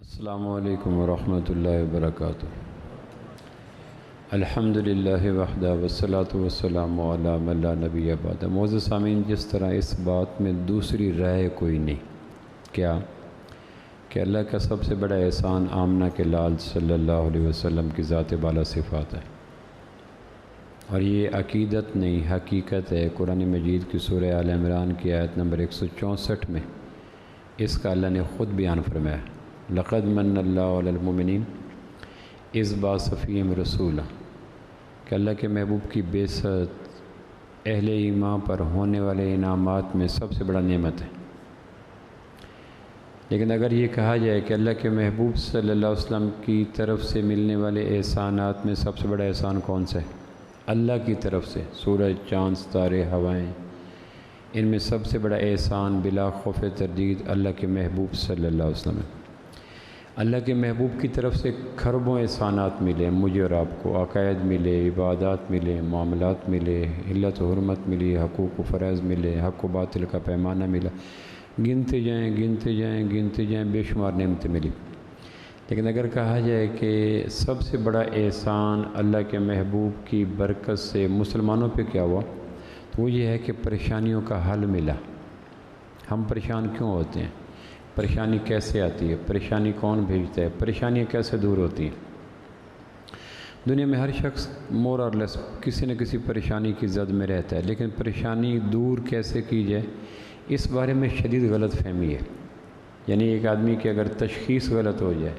السلام علیکم ورحمۃ اللہ وبرکاتہ۔ الحمدللہ وحدہ والصلاۃ والسلام علی من لا نبی بعدہ۔ معزز سامعین، جس طرح اس بات میں دوسری رائے کوئی نہیں کیا کہ اللہ کا سب سے بڑا احسان آمنہ کے لال صلی اللہ علیہ وسلم کی ذات بالا صفات ہے، اور یہ عقیدت نہیں حقیقت ہے۔ قرآن مجید کی سورہ آل عمران کی آیت نمبر 164 میں اس کا اللہ نے خود بیان فرمایا، لقد من اللہ علی المؤمنین اذ بعث فیہم رسولا، کہ اللہ کے محبوب کی بعثت اہل ایمان پر ہونے والے انعامات میں سب سے بڑا نعمت ہے۔ لیکن اگر یہ کہا جائے کہ اللہ کے محبوب صلی اللہ علیہ وسلم کی طرف سے ملنے والے احسانات میں سب سے بڑا احسان کون سا ہے؟ اللہ کی طرف سے سورج، چاند، ستارے، ہوائیں، ان میں سب سے بڑا احسان بلا خوف تردید اللہ کے محبوب صلی اللہ علیہ وسلم ہے۔ اللہ کے محبوب کی طرف سے کھربوں احسانات ملے، مجھے اور آپ کو، عقائد ملے، عبادات ملے، معاملات ملے، علت و حرمت ملی، حقوق و فرائض ملے، حق و باطل کا پیمانہ ملا، گنتے جائیں گنتے جائیں گنتے جائیں، بے شمار نعمتیں ملی۔ لیکن اگر کہا جائے کہ سب سے بڑا احسان اللہ کے محبوب کی برکت سے مسلمانوں پہ کیا ہوا، تو وہ یہ ہے کہ پریشانیوں کا حل ملا۔ ہم پریشان کیوں ہوتے ہیں؟ پریشانی کیسے آتی ہے؟ پریشانی کون بھیجتا ہے؟ پریشانیاں کیسے دور ہوتی ہیں؟ دنیا میں ہر شخص مور اور لیس کسی نہ کسی پریشانی کی زد میں رہتا ہے، لیکن پریشانی دور کیسے کی جائے اس بارے میں شدید غلط فہمی ہے۔ یعنی ایک آدمی کی اگر تشخیص غلط ہو جائے،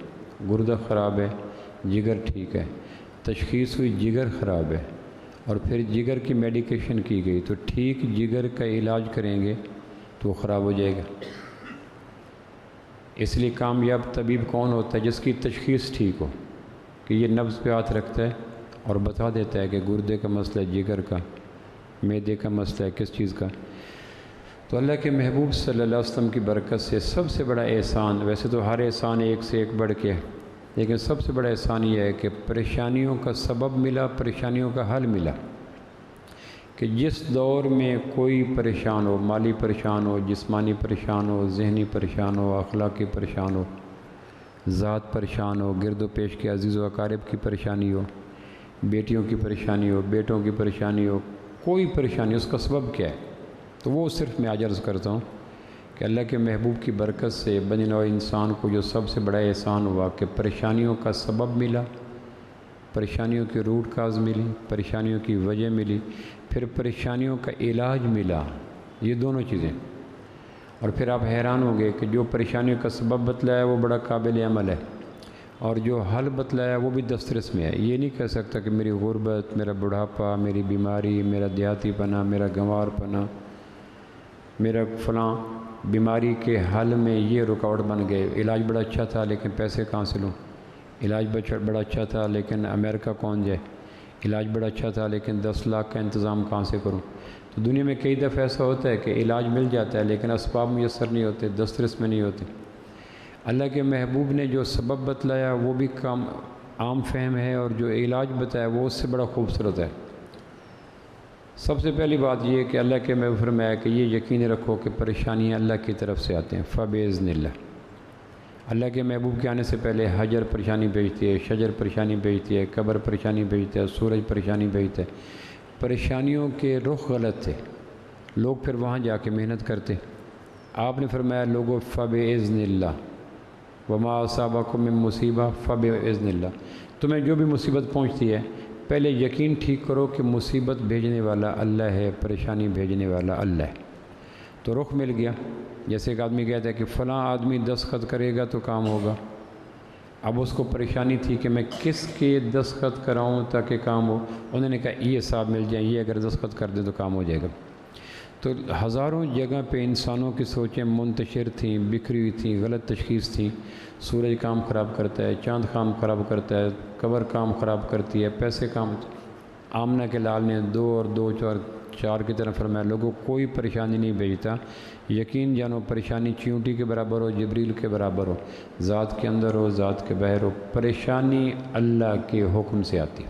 گردہ خراب ہے، جگر ٹھیک ہے، تشخیص ہوئی جگر خراب ہے، اور پھر جگر کی میڈیکیشن کی گئی تو ٹھیک جگر کا علاج کریں گے تو وہ خراب ہو جائے گا۔ اس لیے کامیاب طبیب کون ہوتا ہے؟ جس کی تشخیص ٹھیک ہو، کہ یہ نبض پہ ہاتھ رکھتا ہے اور بتا دیتا ہے کہ گردے کا مسئلہ ہے، جگر کا، معدے کا مسئلہ ہے، کس چیز کا۔ تو اللہ کے محبوب صلی اللہ علیہ وسلم کی برکت سے سب سے بڑا احسان، ویسے تو ہر احسان ایک سے ایک بڑھ کے، لیکن سب سے بڑا احسان یہ ہے کہ پریشانیوں کا سبب ملا، پریشانیوں کا حل ملا۔ کہ جس دور میں کوئی پریشان ہو، مالی پریشان ہو، جسمانی پریشان ہو، ذہنی پریشان ہو، اخلاقی پریشان ہو، ذات پریشان ہو، گرد و پیش کے عزیز و اقارب کی پریشانی ہو، بیٹیوں کی پریشانی ہو، بیٹوں کی پریشانی ہو، کوئی پریشانی، اس کا سبب کیا ہے؟ تو وہ صرف میں آج عرض کرتا ہوں کہ اللہ کے محبوب کی برکت سے بنی نوع انسان کو جو سب سے بڑا احسان ہوا کہ پریشانیوں کا سبب ملا، پریشانیوں کی روٹ کاز ملی، پریشانیوں کی وجہ ملی، پھر پریشانیوں کا علاج ملا، یہ دونوں چیزیں۔ اور پھر آپ حیران ہوں گے کہ جو پریشانیوں کا سبب بتلایا وہ بڑا قابل عمل ہے، اور جو حل بتلایا وہ بھی دسترس میں ہے۔ یہ نہیں کہہ سکتا کہ میری غربت، میرا بڑھاپا، میری بیماری، میرا دیہاتی پنا، میرا گنوار پنا، میرا فلاں بیماری کے حل میں یہ رکاوٹ بن گئے۔ علاج بڑا اچھا تھا لیکن پیسے کہاں سے لوں؟ علاج بڑا اچھا تھا لیکن امریکہ کون جائے؟ علاج بڑا اچھا تھا لیکن 10 لاکھ کا انتظام کہاں سے کروں؟ تو دنیا میں کئی دفعہ ایسا ہوتا ہے کہ علاج مل جاتا ہے لیکن اسباب میسر نہیں ہوتے، دسترس میں نہیں ہوتے۔ اللہ کے محبوب نے جو سبب بتلایا وہ بھی عام فہم ہے، اور جو علاج بتایا وہ اس سے بڑا خوبصورت ہے۔ سب سے پہلی بات یہ کہ اللہ کے محبوب فرمایا کہ یہ یقین رکھو کہ پریشانیاں اللہ کی طرف سے آتے ہیں، فبإذن اللہ۔ اللہ کے محبوب کے آنے سے پہلے حجر پریشانی بھیجتی ہے، شجر پریشانی بھیجتی ہے، قبر پریشانی بھیجتا ہے، سورج پریشانی بھیجتا ہے۔ پریشانیوں کے رخ غلط تھے، لوگ پھر وہاں جا کے محنت کرتے۔ آپ نے فرمایا لوگوں فبإذن اللہ وما اصابکم من مصیبہ فبإذن اللہ، تمہیں جو بھی مصیبت پہنچتی ہے پہلے یقین ٹھیک کرو کہ مصیبت بھیجنے والا اللہ ہے، پریشانی بھیجنے والا اللہ ہے۔ تو رخ مل گیا۔ جیسے ایک آدمی کہتا ہے کہ فلاں آدمی دستخط کرے گا تو کام ہوگا، اب اس کو پریشانی تھی کہ میں کس کے دستخط کراؤں تاکہ کام ہو، انہوں نے کہا یہ صاحب مل جائیں، یہ اگر دستخط کر دیں تو کام ہو جائے گا۔ تو ہزاروں جگہ پہ انسانوں کی سوچیں منتشر تھیں، بکھری ہوئی تھیں، غلط تشخیص تھیں۔ سورج کام خراب کرتا ہے، چاند کام خراب کرتا ہے، قبر کام خراب کرتی ہے، پیسے کام۔ آمنہ کے لال نے 2 اور 2 4 کی طرف فرمایا لوگوں کوئی پریشانی نہیں بھیجتا، یقین جانو پریشانی چیونٹی کے برابر ہو، جبریل کے برابر ہو، ذات کے اندر ہو، ذات کے باہر ہو، پریشانی اللہ کے حکم سے آتی۔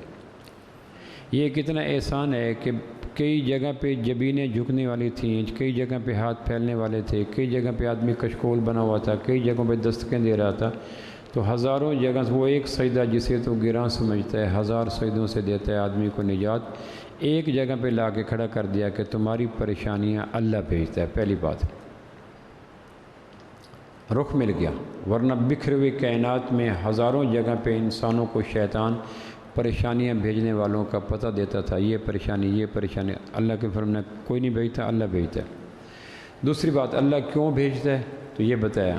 یہ کتنا احسان ہے کہ کئی جگہ پہ جبینیں جھکنے والی تھیں، کئی جگہ پہ ہاتھ پھیلنے والے تھے، کئی جگہ پہ آدمی کشکول بنا ہوا تھا، کئی جگہوں پہ دستکیں دے رہا تھا، تو ہزاروں جگہ وہ ایک سجدہ جسے تو گراں سمجھتا ہے 1000 سجدوں سے دیتا ہے آدمی کو نجات، ایک جگہ پہ لا کے کھڑا کر دیا کہ تمہاری پریشانیاں اللہ بھیجتا ہے۔ پہلی بات رخ مل گیا، ورنہ بکھرے ہوئی کائنات میں ہزاروں جگہ پہ انسانوں کو شیطان پریشانیاں بھیجنے والوں کا پتہ دیتا تھا، یہ پریشانی اللہ کے فرمان کوئی نہیں بھیجتا، اللہ بھیجتا ہے۔ دوسری بات اللہ کیوں بھیجتا ہے تو یہ بتایا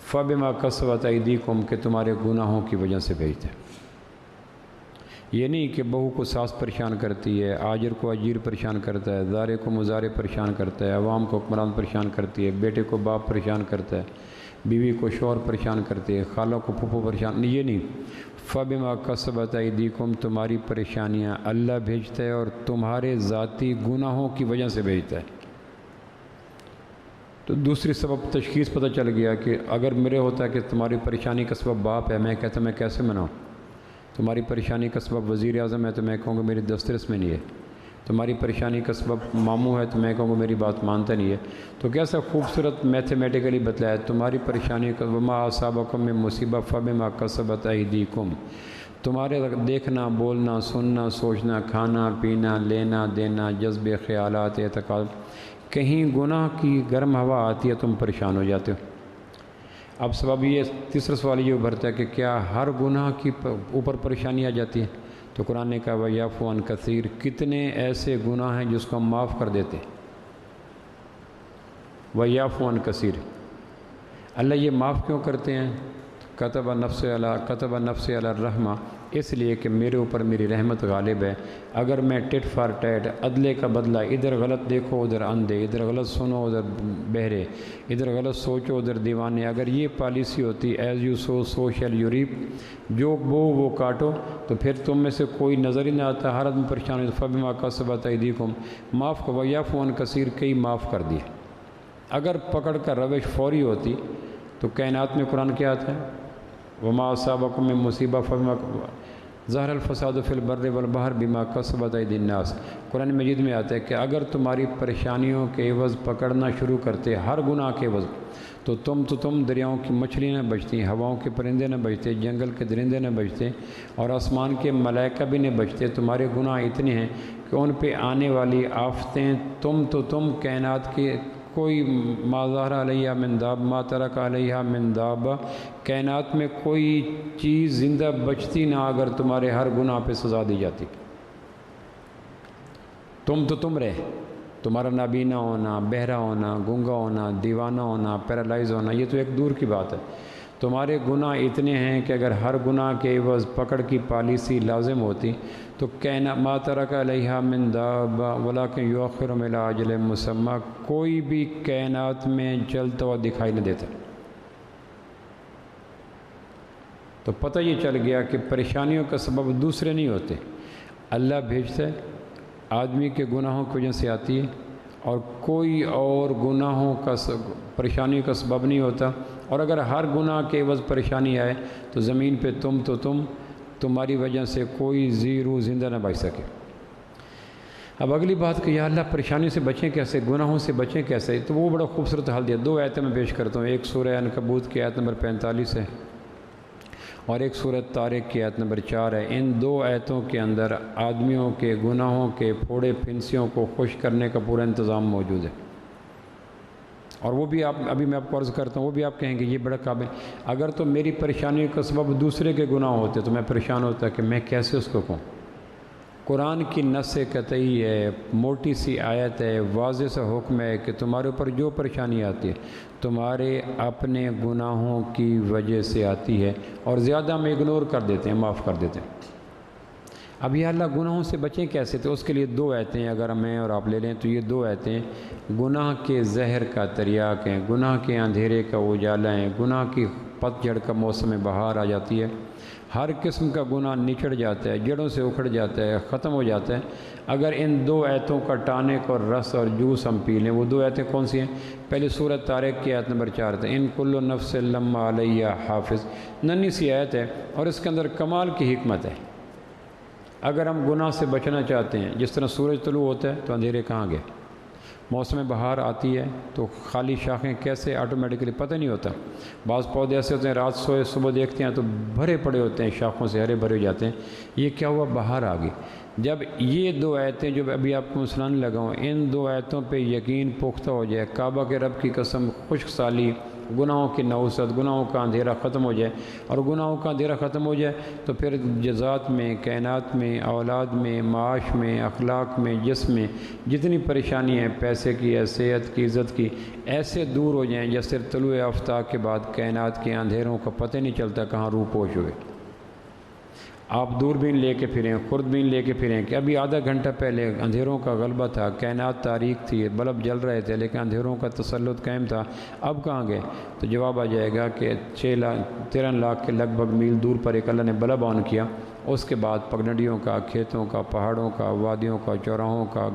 فَبِمَا كَسَبَتْ أَيْدِيكُمْ کہ تمہارے گناہوں کی وجہ سے بھیجتا ہے۔ یہ نہیں کہ بہو کو ساس پریشان کرتی ہے، آجر کو اجیر پریشان کرتا ہے، زارے کو مزارے پریشان کرتا ہے، عوام کو حکمران پریشان کرتی ہے، بیٹے کو باپ پریشان کرتا ہے، بیوی کو شوہر پریشان کرتی ہے، خالوں کو پھپھو پریشان، یہ نہیں۔ فَبِمَا كَسَبَتْ أَيْدِيكُمْ تمہاری پریشانیاں اللہ بھیجتا ہے اور تمہارے ذاتی گناہوں کی وجہ سے بھیجتا ہے۔ تو دوسری سبب تشخیص پتہ چل گیا کہ اگر میرے ہوتا ہے کہ تمہاری پریشانی کا سبب باپ ہے، میں کہتا میں کیسے مناؤں؟ تمہاری پریشانی کا سبب وزیر اعظم ہے تو میں کہوں گا میری دسترس میں نہیں ہے، تمہاری پریشانی کا سبب ماموں ہے تو میں کہوں گا میری بات مانتا نہیں ہے۔ تو کیسا خوبصورت میتھمیٹیکلی بتلایا تمہاری پریشانی کا وما اصابکم من مصیبہ فبما کسبت ایدیکم، تمہارے دیکھنا، بولنا، سننا، سوچنا، کھانا، پینا، لینا دینا، جذب خیالات، اعتقاد، کہیں گناہ کی گرم ہوا آتی ہے تم پریشان ہو جاتے ہو۔ اب سبب یہ تیسرا سوال یہ ابھرتا ہے کہ کیا ہر گناہ کی اوپر پریشانی آ جاتی ہے؟ تو قرآن نے کہا وَيَعْفُو عَنْ كَثِيرٍ، کتنے ایسے گناہ ہیں جس کو ہم معاف کر دیتے ہیں۔ وَيَعْفُو عَنْ كَثِيرٍ، اللہ یہ معاف کیوں کرتے ہیں؟ کتب نفس علی الرحمہ، اس لیے کہ میرے اوپر میری رحمت غالب ہے۔ اگر میں ٹٹ فار ٹیٹ، عدلے کا بدلہ، ادھر غلط دیکھو ادھر اندھے، ادھر غلط سنو ادھر بہرے، ادھر غلط سوچو ادھر دیوانے، اگر یہ پالیسی ہوتی as you sow shall you reap, جو بو وہ کاٹو، تو پھر تم میں سے کوئی نظر ہی نہ آتا، ہر آدمی پریشان ہے۔ فبما کسبت ایدیکم، معاف کو وَيَعْفُو عَنْ كَثِيرٍ کئی معاف کر دیے۔ اگر پکڑ کا روش فوری ہوتی تو کائنات میں قرآن کیا آتا ہے وما اصابکم من مصیبہ فبما ظہر الفساد فی البر والبحر بما کسبت ایدی الناس، قرآن مجید میں آتا ہے کہ اگر تمہاری پریشانیوں کے عوض پکڑنا شروع کرتے ہر گناہ کے عوض، تو تم دریاؤں کی مچھلیاں نہ بچتی، ہواؤں کے پرندے نہ بچتے، جنگل کے درندے نہ بچتے، اور آسمان کے ملائکہ بھی نہ بچتے۔ تمہارے گناہ اتنے ہیں کہ ان پہ آنے والی آفتیں تم کائنات کے کوئی ما ظہر علیہ من داب ما ترک علیہ من داب، کائنات میں کوئی چیز زندہ بچتی نہ اگر تمہارے ہر گناہ پہ سزا دی جاتی۔ تم رہے، تمہارا نابینا ہونا، بہرا ہونا، گنگا ہونا، دیوانہ ہونا، پیرالائز ہونا، یہ تو ایک دور کی بات ہے۔ تمہارے گناہ اتنے ہیں کہ اگر ہر گناہ کے عوض پکڑ کی پالیسی لازم ہوتی تو ما ترک علیہ من دابہ ولکن یؤخرہم الی اجل مسمى، کوئی بھی کائنات میں چلتا ہوا دکھائی نہ دیتا۔ تو پتہ یہ چل گیا کہ پریشانیوں کا سبب دوسرے نہیں ہوتے، اللہ بھیجتا ہے، آدمی کے گناہوں کی وجہ سے آتی ہے، اور کوئی اور گناہوں کا پریشانی کا سبب نہیں ہوتا۔ اور اگر ہر گناہ کے عوض پریشانی آئے تو زمین پہ تمہاری وجہ سے کوئی روح زندہ نہ بچ سکے۔ اب اگلی بات کہ یا اللہ پریشانی سے بچیں کیسے، گناہوں سے بچیں کیسے؟ تو وہ بڑا خوبصورت حل دیا۔ 2 آیتیں میں پیش کرتا ہوں، ایک سورہ عنکبوت کی آیت نمبر 45 ہے اور ایک سورہ طارق کی آیت نمبر 4 ہے۔ ان 2 آیتوں کے اندر آدمیوں کے گناہوں کے پھوڑے پھنسیوں کو خوش کرنے کا پورا انتظام موجود ہے، اور وہ بھی ابھی میں آپ کو عرض کرتا ہوں، وہ بھی آپ کہیں گے یہ بڑا قابل، اگر تو میری پریشانی کا سبب دوسرے کے گناہ ہوتے تو میں پریشان ہوتا کہ میں کیسے اس کو کہوں۔ قرآن کی نص قطعی ہے، موٹی سی آیت ہے، واضح سا حکم ہے کہ تمہارے اوپر جو پریشانی آتی ہے تمہارے اپنے گناہوں کی وجہ سے آتی ہے، اور زیادہ ہم اگنور کر دیتے ہیں، معاف کر دیتے ہیں۔ اب یا اللہ گناہوں سے بچیں کیسے؟ تو اس کے لیے 2 آیتیں اگر میں اور آپ لے لیں تو یہ 2 آیتیں گناہ کے زہر کا تریاک ہیں، گناہ کے اندھیرے کا اجالا ہیں، گناہ کی پت جھڑ کا موسم بہار آ جاتی ہے، ہر قسم کا گناہ نچڑ جاتا ہے، جڑوں سے اکھڑ جاتا ہے، ختم ہو جاتا ہے اگر ان 2 آیتوں کا ٹانک اور رس اور جوس ہم پی لیں۔ وہ 2 آیتیں کون سی ہیں؟ پہلے سورہ طارق کی آیت نمبر 4 ہے، ان کل نفس لما علیہ حافظ، ننھی سی آیت ہے اور اس کے اندر کمال کی حکمت ہے۔ اگر ہم گناہ سے بچنا چاہتے ہیں، جس طرح سورج طلوع ہوتا ہے تو اندھیرے کہاں گئے، موسم بہار آتی ہے تو خالی شاخیں کیسے آٹومیٹکلی پتہ نہیں ہوتا. بعض پودے ایسے ہوتے ہیں رات سوئے صبح دیکھتے ہیں تو بھرے پڑے ہوتے ہیں، شاخوں سے ہرے بھرے ہو جاتے ہیں. یہ کیا ہوا؟ بہار آ گئی. جب یہ دو آیتیں جو ابھی آپ کو سنانے لگا ہوں، ان دو آیتوں پہ یقین پختہ ہو جائے، کعبہ کے رب کی قسم، خشک سالی، گناہوں کی نوست، گناہوں کا اندھیرا ختم ہو جائے، اور گناہوں کا اندھیرا ختم ہو جائے تو پھر جزات میں، کائنات میں، اولاد میں، معاش میں، اخلاق میں، جسم میں جتنی پریشانی ہے، پیسے کی ہے، صحت کی، عزت کی، ایسے دور ہو جائیں جیسے طلوع آفتاب کے بعد کائنات کے اندھیروں کا پتہ نہیں چلتا کہاں روح پوش ہوئے. آپ دوربین لے کے پھریں، خوردبین لے کے پھریں کہ ابھی آدھا گھنٹہ پہلے اندھیروں کا غلبہ تھا، کائنات تاریک تھی، بلب جل رہے تھے لیکن اندھیروں کا تسلط قائم تھا، اب کہاں گئے؟ تو جواب آ جائے گا کہ 13 لاکھ کے لگ بھگ میل دور پر ایک اللہ نے بلب آن کیا. اس کے بعد پگڈنڈیوں کا، کھیتوں کا، پہاڑوں کا، وادیوں کا، چوراہوں کا،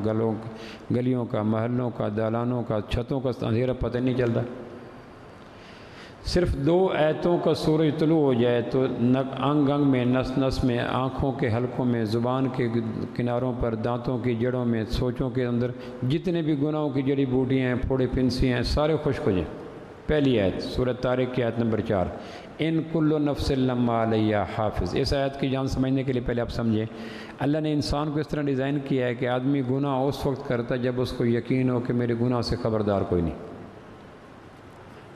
گلیوں کا، محلوں کا، دالانوں کا، چھتوں کا اندھیرا پتہ نہیں چلتا. صرف 2 آیتوں کا سورج طلوع ہو جائے تو انگ انگ میں، نس نس میں، آنکھوں کے حلقوں میں، زبان کے کناروں پر، دانتوں کی جڑوں میں، سوچوں کے اندر جتنے بھی گناہوں کی جڑی بوٹیاں ہیں، پھوڑے پھنسی ہیں، سارے خشک ہو جائیں. پہلی آیت سورۃ طارق کی آیت نمبر 4، ان کل نفس لما علیہا حافظ. اس آیت کی جان سمجھنے کے لیے پہلے آپ سمجھیں، اللہ نے انسان کو اس طرح ڈیزائن کیا ہے کہ آدمی گناہ اس وقت کرتا ہے جب اس کو یقین ہو کہ میرے گناہ سے خبردار کوئی نہیں.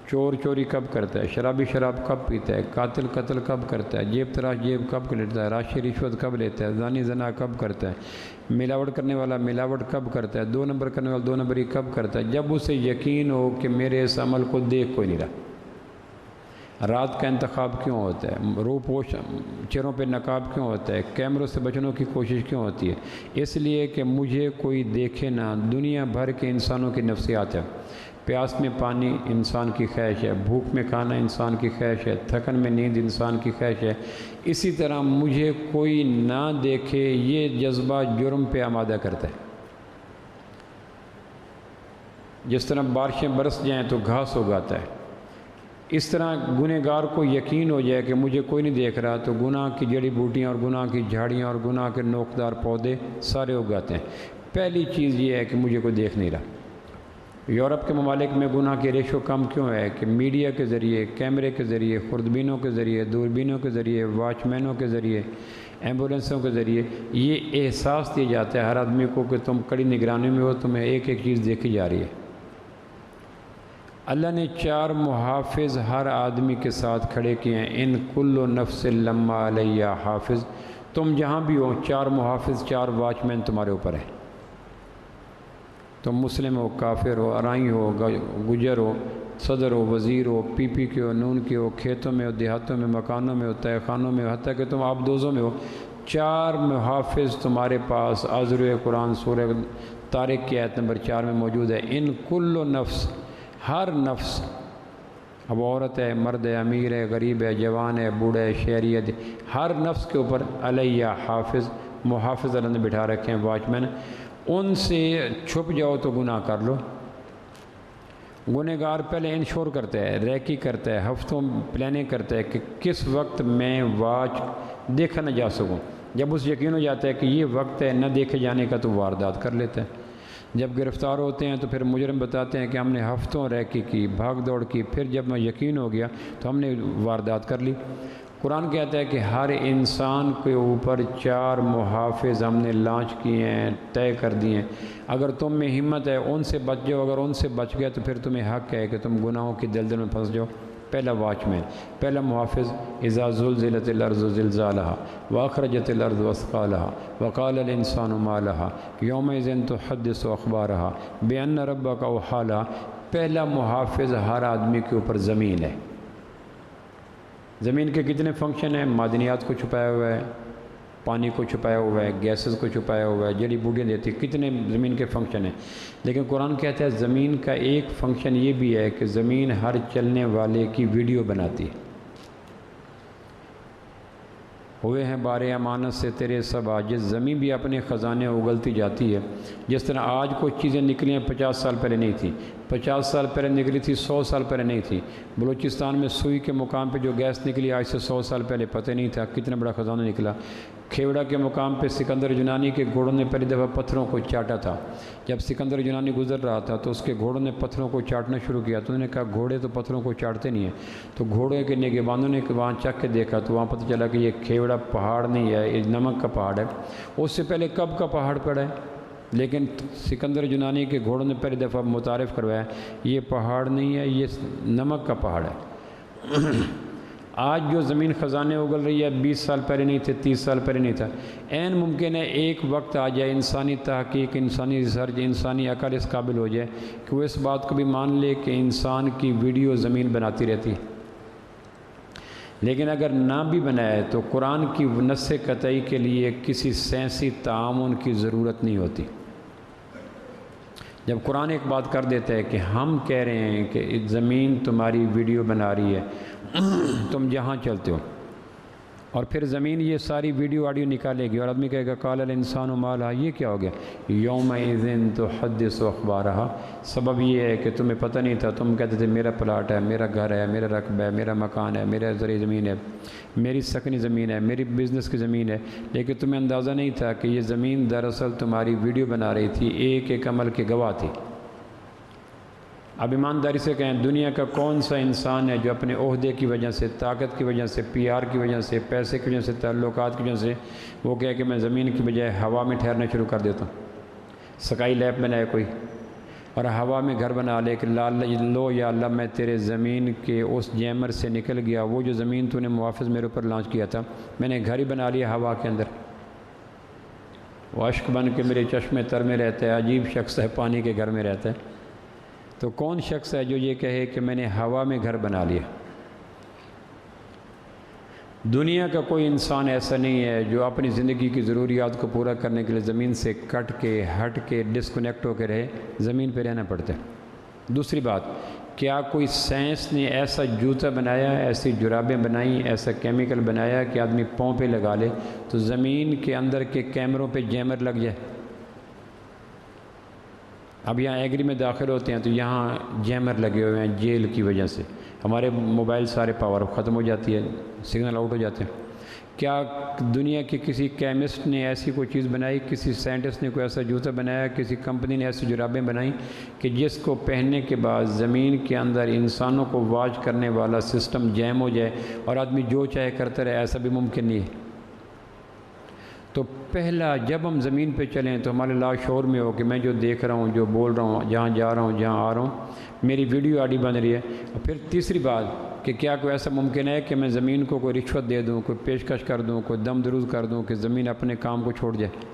چور چوری کب کرتا ہے، شرابی شراب کب پیتا ہے، قاتل قتل کب کرتا ہے، جیب تراش جیب کب لیتا ہے، راشی رشوت کب لیتا ہے، زانی زنا کب کرتا ہے، ملاوٹ کرنے والا ملاوٹ کب کرتا ہے، 2 نمبر کرنے والا 2 نمبری کب کرتا ہے، جب اسے یقین ہو کہ میرے اس عمل کو دیکھ کوئی نہیں رہا. رات کا انتخاب کیوں ہوتا ہے، روح پوش چہروں پہ نقاب کیوں ہوتا ہے، کیمروں سے بچنے کی کوشش کیوں ہوتی ہے؟ اس لیے کہ مجھے کوئی دیکھے نہ. دنیا بھر کے انسانوں کی نفسیات ہے. پیاس میں پانی انسان کی خواہش ہے، بھوک میں کھانا انسان کی خواہش ہے، تھکن میں نیند انسان کی خواہش ہے. اسی طرح مجھے کوئی نہ دیکھے یہ جذبہ جرم پہ آمادہ کرتا ہے. جس طرح بارشیں برس جائیں تو گھاس اگاتا ہے، اس طرح گنہگار کو یقین ہو جائے کہ مجھے کوئی نہیں دیکھ رہا تو گناہ کی جڑی بوٹیاں اور گناہ کی جھاڑیاں اور گناہ کے نوکدار پودے سارے اگاتے ہیں. پہلی چیز یہ ہے کہ مجھے کوئی دیکھ نہیں رہا. یورپ کے ممالک میں گناہ کی ریشو کم کیوں ہے کہ میڈیا کے ذریعے، کیمرے کے ذریعے، خوردبینوں کے ذریعے، دوربینوں کے ذریعے، واچ مینوں کے ذریعے، ایمبولینسوں کے ذریعے یہ احساس دیا جاتا ہے ہر آدمی کو کہ تم کڑی نگرانی میں ہو، تمہیں ایک ایک چیز دیکھی جا رہی ہے. اللہ نے 4 محافظ ہر آدمی کے ساتھ کھڑے کیے ہیں. ان کل نفس لما علیہا حافظ. تم جہاں بھی ہو 4 محافظ، 4 واچ مین تمہارے اوپر ہے. تم مسلم ہو، کافر ہو، ارائی ہو، گجر ہو، صدر ہو، وزیر ہو، پی پی کے ہو، نون کے ہو، کھیتوں میں ہو، دیہاتوں میں، مکانوں میں ہو، تہہ خانوں میں ہو، حتیٰ کہ تم آبدوزوں میں ہو، 4 محافظ تمہارے پاس. آذر قرآن سورہ طارق کی آیت نمبر 4 میں موجود ہے. ان کل نفس، ہر نفس، اب عورت ہے، مرد ہے، امیر ہے، غریب ہے، جوان ہے، بوڑھا ہے، شہری ہے، ہر نفس کے اوپر علیہ حافظ، محافظ اللہ نے بٹھا رکھے ہیں، واچ مین. ان سے چھپ جاؤ تو گناہ کر لو. گنہگار پہلے انشور کرتا ہے، ریکی کرتا ہے، ہفتوں پلاننگ کرتا ہے کہ کس وقت میں واچ دیکھا نہ جا سکوں. جب اس یقین ہو جاتا ہے کہ یہ وقت ہے نہ دیکھے جانے کا تو واردات کر لیتا ہے. جب گرفتار ہوتے ہیں تو پھر مجرم بتاتے ہیں کہ ہم نے ہفتوں ریکی کی، بھاگ دوڑ کی، پھر جب میں یقین ہو گیا تو ہم نے واردات کر لی. قرآن کہتا ہے کہ ہر انسان کے اوپر 4 محافظ ہم نے لانچ کیے ہیں، طے کر دیے ہیں. اگر تم میں ہمت ہے ان سے بچ جاؤ، اگر ان سے بچ گیا تو پھر تمہیں حق ہے کہ تم گناہوں کی دلدل میں پھنس جاؤ. پہلا واچ مین، پہلا محافظ، اذا زلزلت الارض زلزالها واخرجت الارض اثقالها وقال الانسان ما لها یومئذ تحدث اخبارها بان ربک اوحی لها. پہلا محافظ ہر آدمی کے اوپر زمین ہے. زمین کے کتنے فنکشن ہیں؟ معدنیات کو چھپایا ہوا ہے، پانی کو چھپایا ہوا ہے، گیسز کو چھپایا ہوا ہے، جڑی بوٹیاں دیتی ہیں، کتنے زمین کے فنکشن ہیں. لیکن قرآن کہتا ہے زمین کا ایک فنکشن یہ بھی ہے کہ زمین ہر چلنے والے کی ویڈیو بناتی ہے. ہوئے ہیں بارے امانت سے تیرے سب عاجز. زمین بھی اپنے خزانے اگلتی جاتی ہے. جس طرح آج کچھ چیزیں نکلی ہیں 50 سال پہلے نہیں تھی، 50 سال پہلے نکلی تھی 100 سال پہلے نہیں تھی. بلوچستان میں سوئی کے مقام پہ جو گیس نکلی آج سے 100 سال پہلے پتہ نہیں تھا، کتنا بڑا خزانہ نکلا. کھیوڑا کے مقام پہ سکندر یونانی کے گھوڑوں نے پہلی دفعہ پتھروں کو چاٹا تھا۔ جب سکندر یونانی گزر رہا تھا تو اس کے گھوڑوں نے پتھروں کو چاٹنا شروع کیا، تو انہوں نے کہا گھوڑے تو پتھروں کو چاٹتے نہیں ہیں۔ تو گھوڑے کے نگہبانوں نے وہاں چکھ کے دیکھا تو وہاں پتہ چلا کہ یہ کھیوڑا پہاڑ نہیں ہے، یہ نمک کا پہاڑ ہے۔ اس سے پہلے کب کا پہاڑ پڑا ہے، لیکن سکندر یونانی کے گھوڑوں نے پہلی دفعہ متعارف کروایا یہ پہاڑ نہیں ہے، یہ نمک کا پہاڑ ہے۔ آج جو زمین خزانے اگل رہی ہے 20 سال پہلے نہیں تھے، 30 سال پہلے نہیں تھا۔ عین ممکن ہے ایک وقت آ جائے انسانی تحقیق، انسانی ریسرچ، انسانی عقل اس قابل ہو جائے کہ وہ اس بات کو بھی مان لے کہ انسان کی ویڈیو زمین بناتی رہتی ہے۔ لیکن اگر نہ بھی بنائے تو قرآن کی نص قطعی کے لیے کسی سائنسی تعاون کی ضرورت نہیں ہوتی۔ جب قرآن ایک بات کر دیتا ہے کہ ہم کہہ رہے ہیں کہ زمین تمہاری ویڈیو بنا رہی ہے، تم جہاں چلتے ہو، اور پھر زمین یہ ساری ویڈیو آڈیو نکالے گی، اور آدمی کہے گا قال الانسان ما لہا، یہ کیا ہو گیا؟ یومئذ تحدث اخبارہا۔ سبب یہ ہے کہ تمہیں پتہ نہیں تھا، تم کہتے تھے میرا پلاٹ ہے، میرا گھر ہے، میرا رقبہ ہے، میرا مکان ہے، میرا زرعی زمین ہے، میری سکنی زمین ہے، میری بزنس کی زمین ہے، لیکن تمہیں اندازہ نہیں تھا کہ یہ زمین دراصل تمہاری ویڈیو بنا رہی تھی، ایک ایک عمل کے گواہ تھی۔ اب ایمانداری سے کہیں دنیا کا کون سا انسان ہے جو اپنے عہدے کی وجہ سے، طاقت کی وجہ سے، پی آر کی وجہ سے، پیسے کی وجہ سے، تعلقات کی وجہ سے وہ کہے کہ میں زمین کی بجائے ہوا میں ٹھہرنا شروع کر دیتا ہوں؟ سکائی لیب بنائے کوئی اور ہوا میں گھر بنا لے کہ لو یا اللہ میں تیرے زمین کے اس جیمر سے نکل گیا، وہ جو زمین تو نے محافظ میرے اوپر لانچ کیا تھا، میں نے گھر ہی بنا لیا ہوا کے اندر، وہ اشک بن کے میرے چشمے تر میں رہتا ہے، عجیب شخص ہے، پانی کے گھر میں رہتا ہے۔ تو کون شخص ہے جو یہ کہے کہ میں نے ہوا میں گھر بنا لیا؟ دنیا کا کوئی انسان ایسا نہیں ہے جو اپنی زندگی کی ضروریات کو پورا کرنے کے لیے زمین سے کٹ کے، ہٹ کے، ڈسکنیکٹ ہو کے رہے، زمین پہ رہنا پڑتا ہے۔ دوسری بات، کیا کوئی سائنس نے ایسا جوتا بنایا، ایسی جرابیں بنائیں، ایسا کیمیکل بنایا کہ آدمی پاؤں پہ لگا لے تو زمین کے اندر کے کیمروں پہ جیمر لگ جائے؟ اب یہاں ایگری میں داخل ہوتے ہیں تو یہاں جیمر لگے ہوئے ہیں جیل کی وجہ سے، ہمارے موبائل سارے پاور ختم ہو جاتی ہے، سگنل آؤٹ ہو جاتے ہیں۔ کیا دنیا کے کسی کیمسٹ نے ایسی کوئی چیز بنائی، کسی سائنٹسٹ نے کوئی ایسا جوتا بنایا، کسی کمپنی نے ایسی جرابیں بنائیں کہ جس کو پہننے کے بعد زمین کے اندر انسانوں کو واچ کرنے والا سسٹم جیم ہو جائے اور آدمی جو چاہے کرتا رہے؟ ایسا بھی ممکن نہیں ہے۔ تو پہلا جب ہم زمین پہ چلیں تو ہمارے لاشعور میں ہو کہ میں جو دیکھ رہا ہوں، جو بول رہا ہوں، جہاں جا رہا ہوں، جہاں آ رہا ہوں، میری ویڈیو آڈی بن رہی ہے۔ اور پھر تیسری بات کہ کیا کوئی ایسا ممکن ہے کہ میں زمین کو کوئی رشوت دے دوں، کوئی پیشکش کر دوں، کوئی دم دروز کر دوں کہ زمین اپنے کام کو چھوڑ جائے؟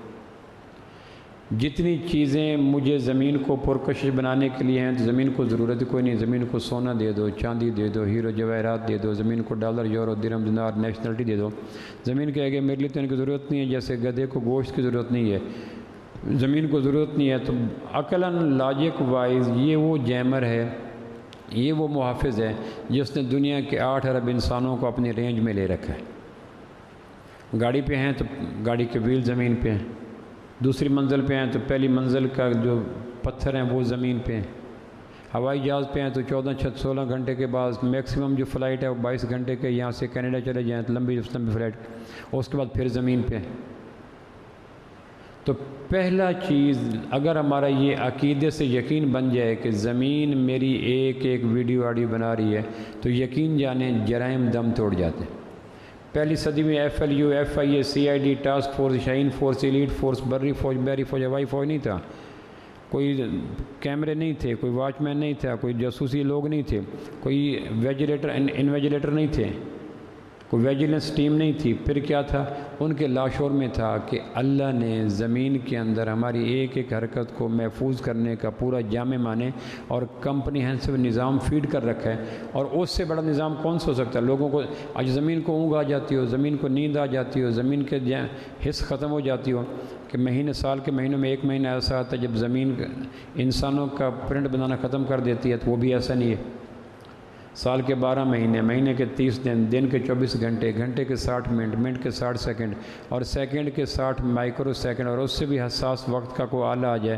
جتنی چیزیں مجھے زمین کو پرکشش بنانے کے لیے ہیں تو زمین کو ضرورت کوئی نہیں۔ زمین کو سونا دے دو، چاندی دے دو، ہیرو جواہرات دے دو، زمین کو ڈالر، یورو، درہم، دینار، نیشنلٹی دے دو، زمین کہے گا میرے لیے تو ان کی ضرورت نہیں ہے، جیسے گدھے کو گوشت کی ضرورت نہیں ہے، زمین کو ضرورت نہیں ہے۔ تو عقلاً لاجک وائز یہ وہ جیمر ہے، یہ وہ محافظ ہے جس نے دنیا کے 8 ارب انسانوں کو اپنی رینج میں لے رکھا ہے۔ گاڑی پہ ہیں تو گاڑی کے ویل زمین پہ ہیں، دوسری منزل پہ ہیں تو پہلی منزل کا جو پتھر ہیں وہ زمین پہ ہیں، ہوائی جہاز پہ ہیں تو 16 گھنٹے کے بعد میکسیمم جو فلائٹ ہے وہ 22 گھنٹے کے، یہاں سے کینیڈا چلے جائیں تو لمبی فلائٹ، اور اس کے بعد پھر زمین پہ ہیں۔ تو پہلا چیز اگر ہمارا یہ عقیدے سے یقین بن جائے کہ زمین میری ایک ایک ویڈیو آڈیو بنا رہی ہے تو یقین جانیں جرائم دم توڑ جاتے ہیں۔ پہلی صدی میں FLU، FIA، CID، task force, Shaheen force, elite force, بری فوج، بحری فوج، ہوائی فوج نہیں تھا، کوئی کیمرے نہیں تھے، کوئی واچ مین نہیں تھا، کوئی جاسوسی لوگ نہیں تھے، کوئی ویجیلیٹر انویجیلیٹر نہیں تھے، کوئی ویجیلنس ٹیم نہیں تھی۔ پھر کیا تھا؟ ان کے لاشعور میں تھا کہ اللہ نے زمین کے اندر ہماری ایک ایک حرکت کو محفوظ کرنے کا پورا جامع معنی اور کمپریہنسو نظام فیڈ کر رکھا ہے، اور اس سے بڑا نظام کون سا ہو سکتا ہے؟ لوگوں کو آج زمین کو اونگ آ جاتی ہو، زمین کو نیند آ جاتی ہو، زمین کے حص ختم ہو جاتی ہو کہ سال کے مہینوں میں ایک مہینہ ایسا آتا ہے جب زمین انسانوں کا پرنٹ بنانا ختم کر دیتی ہے، تو وہ بھی ایسا نہیں ہے۔ سال کے 12 مہینے، مہینے کے 30 دن، دن کے 24 گھنٹے، گھنٹے کے 60 منٹ، منٹ کے 60 سیکنڈ اور سیکنڈ کے 60 مائکرو سیکنڈ، اور اس سے بھی حساس وقت کا کوئی آلہ آ جائے،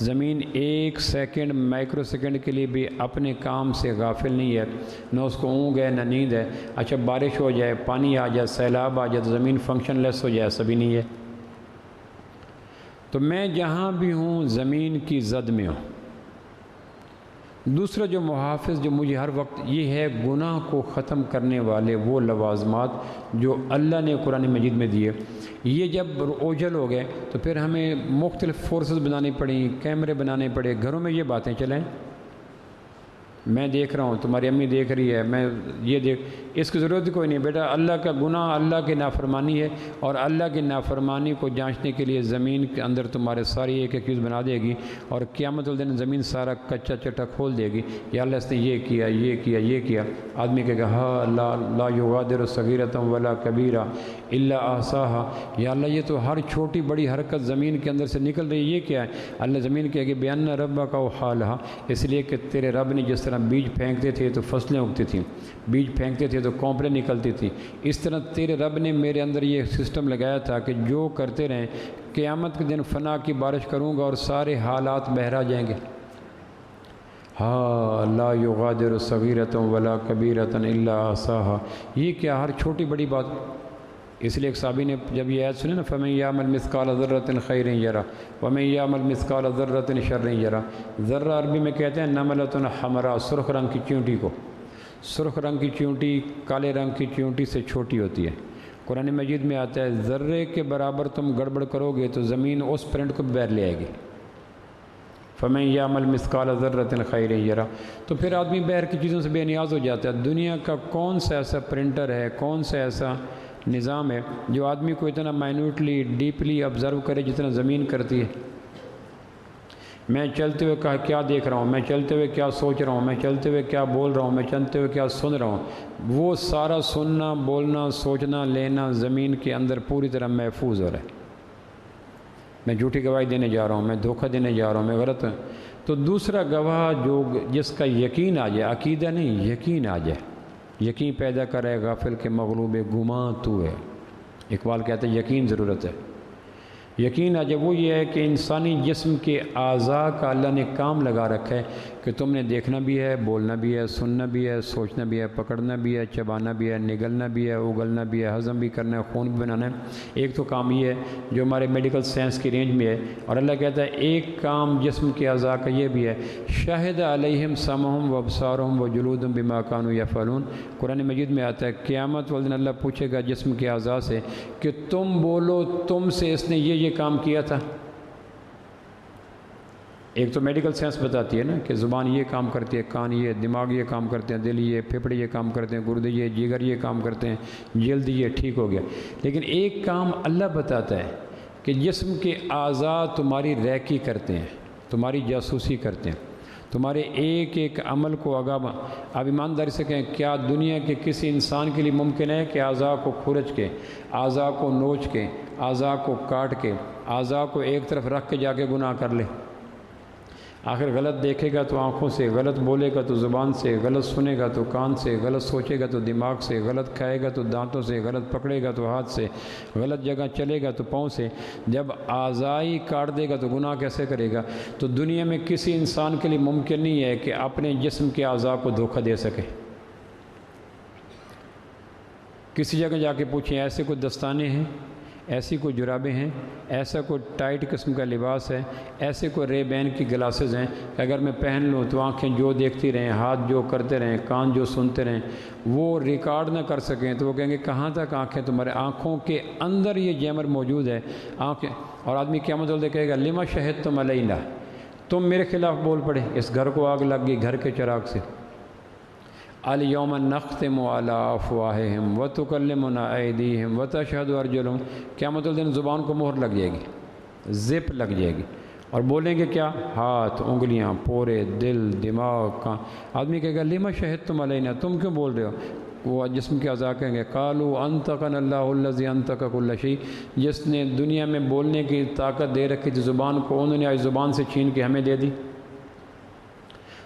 زمین 1 سیکنڈ مائکرو سیکنڈ کے لیے بھی اپنے کام سے غافل نہیں ہے، نہ اس کو اونگ ہے نہ نیند ہے۔ اچھا بارش ہو جائے، پانی آ جائے، سیلاب آ جائے تو زمین فنکشن لیس ہو جائے، سبھی نہیں ہے۔ تو میں جہاں بھی ہوں زمین کی زد میں ہوں۔ دوسرا جو محافظ جو مجھے ہر وقت، یہ ہے گناہ کو ختم کرنے والے وہ لوازمات جو اللہ نے قرآن مجید میں دیے۔ یہ جب اوجھل ہو گئے تو پھر ہمیں مختلف فورسز بنانی پڑیں، کیمرے بنانے پڑے، گھروں میں یہ باتیں چلیں، میں دیکھ رہا ہوں، تمہاری امی دیکھ رہی ہے، میں یہ دیکھ، اس کی ضرورت کوئی نہیں بیٹا۔ اللہ کا گناہ اللہ کی نافرمانی ہے، اور اللہ کی نافرمانی کو جانچنے کے لیے زمین کے اندر تمہارے ساری ایک ایک چیز بنا دے گی، اور قیامت والدین زمین سارا کچا چٹا کھول دے گی، یا اللہ اس نے یہ کیا یہ کیا یہ کیا۔ آدمی کہے گا ہاں لا یغادر صغیرۃ ولا کبیرہ الا احصاها، یا اللہ یہ تو ہر چھوٹی بڑی حرکت زمین کے اندر سے نکل رہی ہے، یہ کیا ہے؟ اللہ زمین کہے کہ بأن ربک اوحالھا، اس لیے کہ تیرے رب نے جس طرح بیج پھینکتے تھے تو فصلیں اگتی تھیں، بیج پھینکتے تھے تو کونپلیں نکلتی تھیں، اس طرح تیرے رب نے میرے اندر یہ سسٹم لگایا تھا کہ جو کرتے رہیں، قیامت کے دن فنا کی بارش کروں گا اور سارے حالات بہرا جائیں گے۔ ہاں لا یغادر صغیرۃ ولا کبیرۃ الا احصاها، یہ کیا ہر چھوٹی بڑی بات۔ اس لیے ایک صحابی نے جب یہ آیت سنی نا، فَمَن يَعْمَلْ مِثْقَالَ ذَرَّةٍ خَيْرٍ يَرَهُ وَمَن يَعْمَلْ مِثْقَالَ ذَرَّةٍ شَرٍّ يَرَهُ، ذرہ عربی میں کہتے ہیں نملۃ حمراء، سرخ رنگ کی چیونٹی کو۔ سرخ رنگ کی چیونٹی کالے رنگ کی چیونٹی سے چھوٹی ہوتی ہے۔ قرآن مجید میں آتا ہے ذرے کے برابر تم گڑبڑ کرو گے تو زمین اس پرنٹ کو بیر لے آئے گی۔ فَمَن يَعْمَلْ مِثْقَالَ ذَرَّةٍ خَيْرٍ يَرَهُ، تو پھر آدمی بہر کی چیزوں سے بے نیاز ہو جاتا ہے۔ دنیا کا کون سا ایسا پرنٹر ہے، کون سا ایسا نظام ہے جو آدمی کو اتنا مائنوٹلی ڈیپلی آبزرو کرے جتنا زمین کرتی ہے؟ میں چلتے ہوئے کیا دیکھ رہا ہوں، میں چلتے ہوئے کیا سوچ رہا ہوں، میں چلتے ہوئے کیا بول رہا ہوں، میں چلتے ہوئے کیا سن رہا ہوں، وہ سارا سننا، بولنا، سوچنا، لینا زمین کے اندر پوری طرح محفوظ ہو رہا ہے۔ میں جھوٹی گواہی دینے جا رہا ہوں، میں دھوکہ دینے جا رہا ہوں، میں غلط ہوں، تو دوسرا گواہ جو جس کا یقین آ جائے، عقیدہ نہیں یقین آ جائے، یقین پیدا کرے غافل کے مغلوب گماں تو ہے۔ اقبال کہتے ہیں یقین ضرورت ہے، یقین آ جب وہ یہ ہے کہ انسانی جسم کے اعضاء کا اللہ نے کام لگا رکھا ہے کہ تم نے دیکھنا بھی ہے، بولنا بھی ہے، سننا بھی ہے، سوچنا بھی ہے، پکڑنا بھی ہے، چبانا بھی ہے، نگلنا بھی ہے، اگلنا بھی ہے، ہضم بھی کرنا ہے، خون بھی بنانا ہے۔ ایک تو کام یہ ہے جو ہمارے میڈیکل سائنس کی رینج میں ہے، اور اللہ کہتا ہے ایک کام جسم کے اعضاء کا یہ بھی ہے، شاہد علیہم سمعہم و ابصارہم و جلودہم بما کانوا یفعلون۔ قرآن مجید میں آتا ہے قیامت والدین اللہ پوچھے گا جسم کے اعضاء سے کہ تم بولو تم سے اس نے یہ کام کیا تھا۔ ایک تو میڈیکل سائنس بتاتی ہے نا کہ زبان یہ کام کرتی ہے، کان یہ، دماغ یہ کام کرتے ہیں، دل یہ، پھیپھڑے یہ کام کرتے ہیں، گردے یہ، جگر یہ کام کرتے ہیں، جلد یہ ٹھیک ہو گیا۔ لیکن ایک کام اللہ بتاتا ہے کہ جسم کے اعضاء تمہاری ریکی کرتے ہیں، تمہاری جاسوسی کرتے ہیں، تمہارے ایک ایک عمل کو آگاہ۔ آپ ایمانداری سے کہیں کیا دنیا کے کسی انسان کے لیے ممکن ہے کہ اعضاء کو کھرچ کے، اعضاء کو نوچ کے، اعضاء کو کاٹ کے، اعضاء کو ایک طرف رکھ کے جا کے گناہ کر لے؟ آخر غلط دیکھے گا تو آنکھوں سے، غلط بولے گا تو زبان سے، غلط سنے گا تو کان سے، غلط سوچے گا تو دماغ سے، غلط کھائے گا تو دانتوں سے، غلط پکڑے گا تو ہاتھ سے، غلط جگہ چلے گا تو پاؤں سے۔ جب اعضائی کاٹ دے گا تو گناہ کیسے کرے گا؟ تو دنیا میں کسی انسان کے لیے ممکن نہیں ہے کہ اپنے جسم کے اعضاء کو دھوکہ دے سکے۔ کسی جگہ جا کے پوچھیں ایسے کوئی دستانے ہیں، ایسی کوئی جرابیں ہیں، ایسا کوئی ٹائٹ قسم کا لباس ہے، ایسے کوئی رے بین کی گلاسز ہیں کہ اگر میں پہن لوں تو آنکھیں جو دیکھتی رہیں، ہاتھ جو کرتے رہیں، کان جو سنتے رہیں، وہ ریکارڈ نہ کر سکیں تو وہ کہیں گے کہاں تک آنکھیں تمہارے؟ آنکھوں کے اندر یہ جیمر موجود ہے آنکھیں۔ اور آدمی قیامت والے کہے گا لما شہدتم علینا، تم میرے خلاف بول پڑے، اس گھر کو آگ لگ گئی گھر کے چراغ سے۔ الیوم نختم علی افواہہم وتکلمنا ایدیہم وتشہد ارجلہم، قیامت الدین زبان کو مہر لگ جائے گی، زپ لگ جائے گی، اور بولیں گے کیا؟ ہاتھ، انگلیاں، پورے دل، دماغ، کان۔ آدمی کہے گا لما شہدتم علینا، تم کیوں بول رہے ہو؟ وہ جسم کے اعضاء کہیں گے قالوا انطقنا اللہ الذی انطق کل شیء، جس نے دنیا میں بولنے کی طاقت دے رکھی تھی زبان کو، انہوں نے آج زبان سے چھین کے ہمیں دے دی۔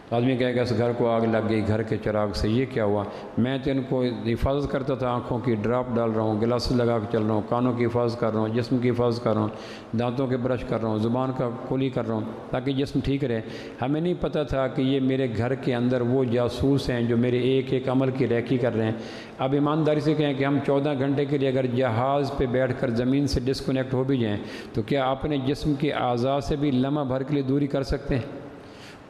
تو آدمی کہے گا اس گھر کو آگ لگ گئی گھر کے چراغ سے، یہ کیا ہوا؟ میں تو ان کو حفاظت کرتا تھا، آنکھوں کی ڈراپ ڈال رہا ہوں، گلاسز لگا کے چل رہا ہوں، کانوں کی حفاظت کر رہا ہوں، جسم کی حفاظت کر رہا ہوں، دانتوں کے برش کر رہا ہوں، زبان کا کلی کر رہا ہوں تاکہ جسم ٹھیک رہے۔ ہمیں نہیں پتہ تھا کہ یہ میرے گھر کے اندر وہ جاسوس ہیں جو میرے ایک ایک عمل کی ریکی کر رہے ہیں۔ اب ایمانداری سے کہیں کہ ہم 14 گھنٹے کے لیے اگر جہاز پہ بیٹھ کر زمین سے ڈسکنیکٹ ہو بھی جائیں تو کیا اپنے جسم کے اعضاء سے بھی لمحہ بھر کے لیے دوری کر سکتے ہیں؟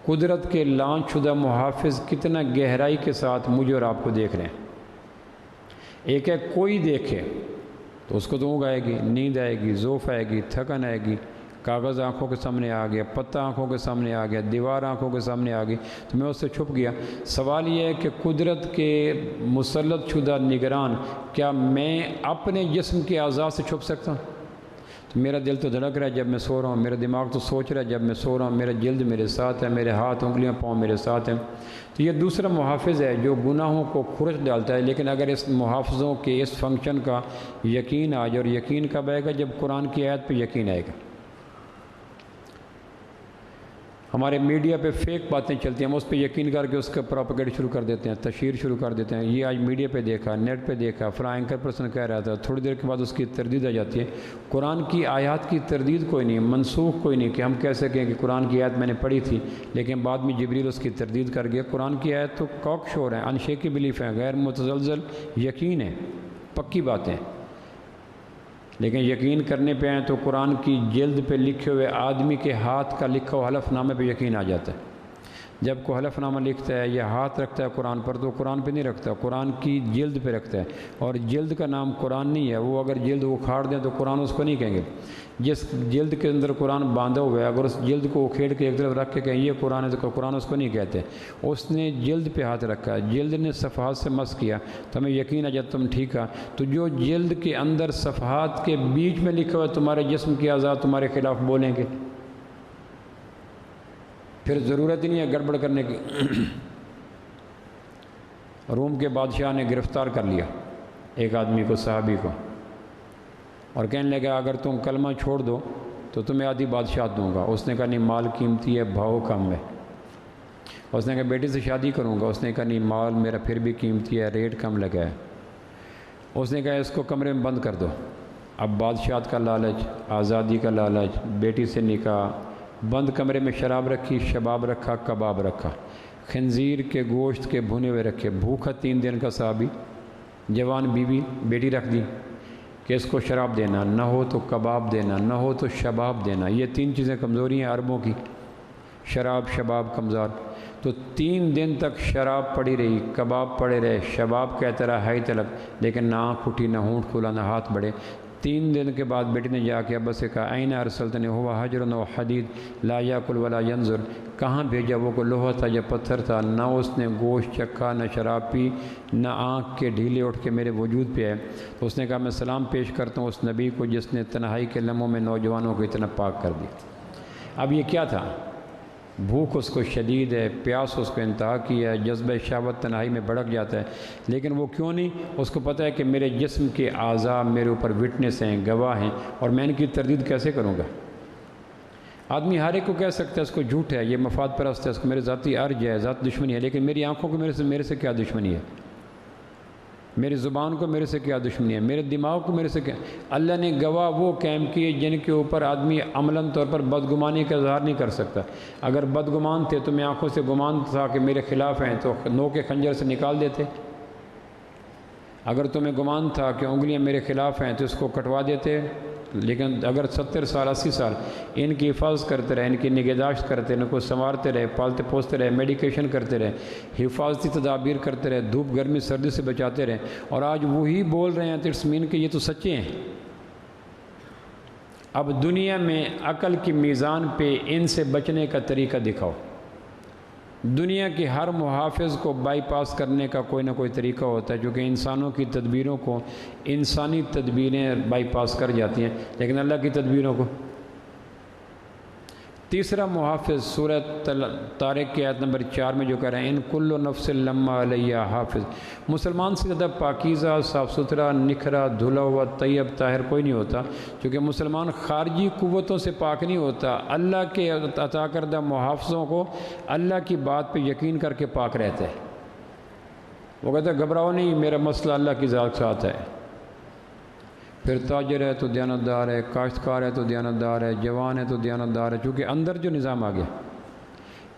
قدرت کے لانچ شدہ محافظ کتنا گہرائی کے ساتھ مجھے اور آپ کو دیکھ رہے ہیں۔ ایک ہے کوئی دیکھے تو اس کو تو اونگ آئے گی، نیند آئے گی، ذوف آئے گی، تھکن آئے گی، کاغذ آنکھوں کے سامنے آ گیا، پتہ آنکھوں کے سامنے آ گیا، دیوار آنکھوں کے سامنے آ گئی تو میں اس سے چھپ گیا۔ سوال یہ ہے کہ قدرت کے مسلط شدہ نگران، کیا میں اپنے جسم کے اعضاء سے چھپ سکتا ہوں؟ تو میرا دل تو دھڑک رہا ہے جب میں سو رہا ہوں، میرا دماغ تو سوچ رہا ہے جب میں سو رہا ہوں، میرا جلد میرے ساتھ ہے، میرے ہاتھ انگلیاں پاؤں میرے ساتھ ہیں۔ تو یہ دوسرا محافظ ہے جو گناہوں کو کھرچ ڈالتا ہے، لیکن اگر اس محافظوں کے اس فنکشن کا یقین آ جائے، اور یقین کب آئے گا؟ جب قرآن کی آیت پہ یقین آئے گا۔ ہمارے میڈیا پہ فیک باتیں چلتی ہیں، ہم اس پہ یقین کر کے اس کا پروپیگیٹ شروع کر دیتے ہیں، تشہیر شروع کر دیتے ہیں۔ یہ آج میڈیا پہ دیکھا، نیٹ پہ دیکھا، فلاں اینکر پرسن کہہ رہا تھا، تھوڑی دیر کے بعد اس کی تردید آ جاتی ہے۔ قرآن کی آیات کی تردید کوئی نہیں، منسوخ کوئی نہیں کہ ہم کہہ سکیں کہ قرآن کی آیت میں نے پڑھی تھی لیکن بعد میں جبریل اس کی تردید کر گیا۔ قرآن کی آیت تو کوک شور ہیں، انشیکی بلیف ہیں، غیر متزلزل یقین ہے، پکی باتیں، لیکن یقین کرنے پہ ہیں تو قرآن کی جلد پہ لکھے ہوئے آدمی کے ہاتھ کا لکھا ہوا حلف نامے پہ یقین آ جاتا ہے۔ جب کوئی حلف نامہ لکھتا ہے یا ہاتھ رکھتا ہے قرآن پر تو قرآن پہ نہیں رکھتا، قرآن کی جلد پہ رکھتا ہے، اور جلد کا نام قرآن نہیں ہے۔ وہ اگر جلد اکھاڑ دیں تو قرآن اس کو نہیں کہیں گے۔ جس جلد کے اندر قرآن باندھا ہوا ہے اگر اس جلد کو اکھیڑ کے ایک طرف رکھ کے کہیں یہ قرآن ہے تو قرآن اس کو نہیں کہتے۔ اس نے جلد پہ ہاتھ رکھا، جلد نے صفحات سے مس کیا تو ہمیں یقین آ جاتا تم ٹھیک ہے۔ تو جو جلد کے اندر صفحات کے بیچ میں لکھا ہوا تمہارے جسم کے اعضاء تمہارے خلاف بولیں گے، پھر ضرورت ہی نہیں ہے گڑبڑ کرنے کی۔ روم کے بادشاہ نے گرفتار کر لیا ایک آدمی کو، صحابی کو، اور کہنے لگا اگر تم کلمہ چھوڑ دو تو تمہیں آدھی بادشاہت دوں گا۔ اس نے کہا نہیں، مال قیمتی ہے، بھاؤ کم ہے۔ اس نے کہا بیٹی سے شادی کروں گا۔ اس نے کہا نہیں، مال میرا پھر بھی قیمتی ہے، ریٹ کم لگا ہے۔ اس نے کہا اس کو کمرے میں بند کر دو۔ اب بادشاہت کا لالچ، آزادی کا لالچ، بیٹی سے نکاح، بند کمرے میں شراب رکھی، شباب رکھا، کباب رکھا، خنزیر کے گوشت کے بھنے ہوئے رکھے، بھوکھا 3 دن کا صحابی، جوان بیوی بیٹی رکھ دی کہ اس کو شراب دینا، نہ ہو تو کباب دینا، نہ ہو تو شباب دینا۔ یہ 3 چیزیں کمزوری ہیں عربوں کی، شراب، شباب، کمزار۔ تو 3 دن تک شراب پڑی رہی، کباب پڑے رہے، شباب کہتا رہا ہائی طلب، لیکن نہ آنکھ اٹھی، نہ ہونٹ کھلا، نہ ہاتھ بڑھے۔ 3 دن کے بعد بیٹی نے جا کے ابا سے کہا این ارسلتنی ہوا حجر و حدید لا یاکل ولا ینظر، کہاں بھیجا؟ وہ کوئی لوہا تھا یا پتھر تھا؟ نہ اس نے گوشت چکھا، نہ شراب پی، نہ آنکھ کے ڈھیلے اٹھ کے میرے وجود پہ آئے۔ تو اس نے کہا میں سلام پیش کرتا ہوں اس نبی کو جس نے تنہائی کے لمحوں میں نوجوانوں کو اتنا پاک کر دی۔ اب یہ کیا تھا؟ بھوک اس کو شدید ہے، پیاس اس کو انتہا کی ہے، جذبہ شہوت تنہائی میں بھڑک جاتا ہے، لیکن وہ کیوں نہیں؟ اس کو پتہ ہے کہ میرے جسم کے اعضاء میرے اوپر وٹنس ہیں، گواہ ہیں، اور میں ان کی تردید کیسے کروں گا؟ آدمی ہر ایک کو کہہ سکتا ہے اس کو جھوٹ ہے، یہ مفاد پرست ہے، اس کو میرے ذاتی ارج ہے، ذات دشمنی ہے، لیکن میری آنکھوں کو میرے سے کیا دشمنی ہے؟ میری زبان کو میرے سے کیا دشمنی ہے؟ میرے دماغ کو میرے سے کیا؟ اللہ نے گواہ وہ قائم کیے جن کے اوپر آدمی عملاً طور پر بدگمانی کا اظہار نہیں کر سکتا۔ اگر بدگمان تھے تو میں آنکھوں سے گمان تھا کہ میرے خلاف ہیں تو نو کے خنجر سے نکال دیتے۔ اگر تمہیں گمان تھا کہ انگلیاں میرے خلاف ہیں تو اس کو کٹوا دیتے۔ لیکن اگر 70 سال 80 سال ان کی حفاظت کرتے رہے، ان کی نگہداشت کرتے رہے، ان کو سنوارتے رہے، پالتے پوستے رہے، میڈیکیشن کرتے رہے، حفاظتی تدابیر کرتے رہے، دھوپ گرمی سردی سے بچاتے رہے، اور آج وہی بول رہے ہیں تو اٹس مین کہ یہ تو سچے ہیں۔ اب دنیا میں عقل کی میزان پہ ان سے بچنے کا طریقہ دکھاؤ۔ دنیا کے ہر محافظ کو بائی پاس کرنے کا کوئی نہ کوئی طریقہ ہوتا ہے، کیونکہ انسانوں کی تدبیروں کو انسانی تدبیریں بائی پاس کر جاتی ہیں، لیکن اللہ کی تدبیروں کو تیسرا محافظ سورہ طارق کی آیت نمبر 4 میں جو کہہ رہے ہیں ان کل نفس لما علیہ حافظ، مسلمان سے زیادہ پاکیزہ، صاف ستھرا، نکھرا، دھلا ہوا، طیب، طاہر کوئی نہیں ہوتا، کیونکہ مسلمان خارجی قوتوں سے پاک نہیں ہوتا، اللہ کے عطا کردہ محافظوں کو اللہ کی بات پہ یقین کر کے پاک رہتا ہے۔ وہ کہتا ہے گھبراؤ نہیں، میرا مسئلہ اللہ کی ذات کے ساتھ ہے۔ پھر تاجر ہے تو دیانتدار ہے، کاشتکار ہے تو دیانتدار ہے، جوان ہے تو دیانتدار ہے، چونکہ اندر جو نظام آ گیا۔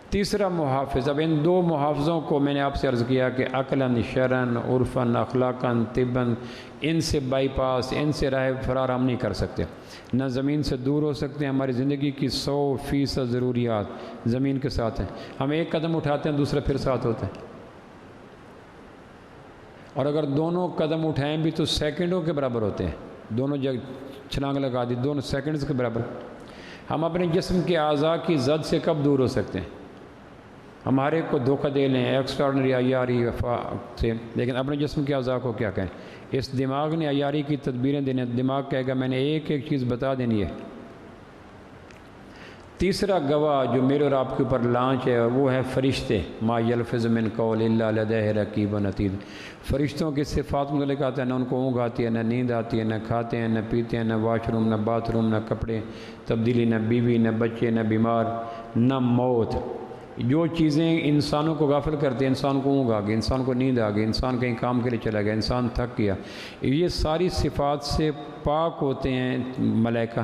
تیسرا محافظ، اب ان دو محافظوں کو میں نے آپ سے عرض کیا کہ عقلاً، شرعاً، عرفاً، اخلاقاً، طباً، ان سے بائی پاس، ان سے راہ فرار ہم نہیں کر سکتے، نہ زمین سے دور ہو سکتے ہیں۔ ہماری زندگی کی 100% ضروریات زمین کے ساتھ ہیں، ہم ایک قدم اٹھاتے ہیں دوسرا پھر ساتھ ہوتا ہے، اور اگر دونوں قدم اٹھائیں بھی تو سیکنڈوں کے برابر ہوتے ہیں، دونوں جگہ چھلانگ لگا دی دونوں سیکنڈز کے برابر۔ ہم اپنے جسم کے اعضاء کی زد سے کب دور ہو سکتے ہیں؟ ہم ہر ایک کو دھوکہ دے لیں ایکسٹراڈنری عیاری سے، لیکن اپنے جسم کے اعضاء کو کیا کہیں؟ اس دماغ نے عیاری کی تدبیریں دینے، دماغ کہے گا میں نے ایک ایک چیز بتا دینی ہے۔ تیسرا گواہ جو میرے اور آپ کے اوپر لانچ ہے وہ ہے فرشتے، ما یلفظ من قول الا لدیہ رقیب عتید۔ فرشتوں کی صفات متعلق آتا ہے، نہ ان کو اونگ آتی ہے، نہ نیند آتی ہے، نہ کھاتے ہیں، نہ پیتے ہیں، نہ واش روم، نہ باتھ روم، نہ کپڑے تبدیلی، نہ بیوی، نہ بچے، نہ بیمار، نہ موت۔ جو چیزیں انسانوں کو غافل کرتے ہیں، انسان کو اونگ آ گئی، انسان کو نیند آ گئی، انسان کہیں کام کے لیے چلا گیا، انسان تھک گیا، یہ ساری صفات سے پاک ہوتے ہیں ملائکہ۔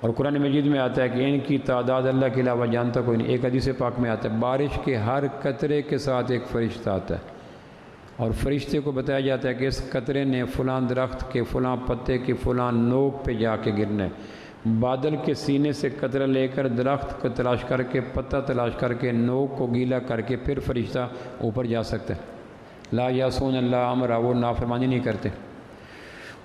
اور قرآن مجید میں آتا ہے کہ ان کی تعداد اللہ کے علاوہ جانتا کوئی نہیں۔ ایک حدیث پاک میں آتا ہے بارش کے ہر قطرے کے ساتھ ایک فرشتہ آتا ہے، اور فرشتے کو بتایا جاتا ہے کہ اس قطرے نے فلاں درخت کے فلاں پتے کے فلاں نوک پہ جا کے گرنا ہے۔ بادل کے سینے سے قطرہ لے کر درخت کو تلاش کر کے، پتہ تلاش کر کے، نوک کو گیلا کر کے پھر فرشتہ اوپر جا سکتا ہے۔ لا یعصون اللہ امرہ، وہ نافرمانی نہیں کرتے۔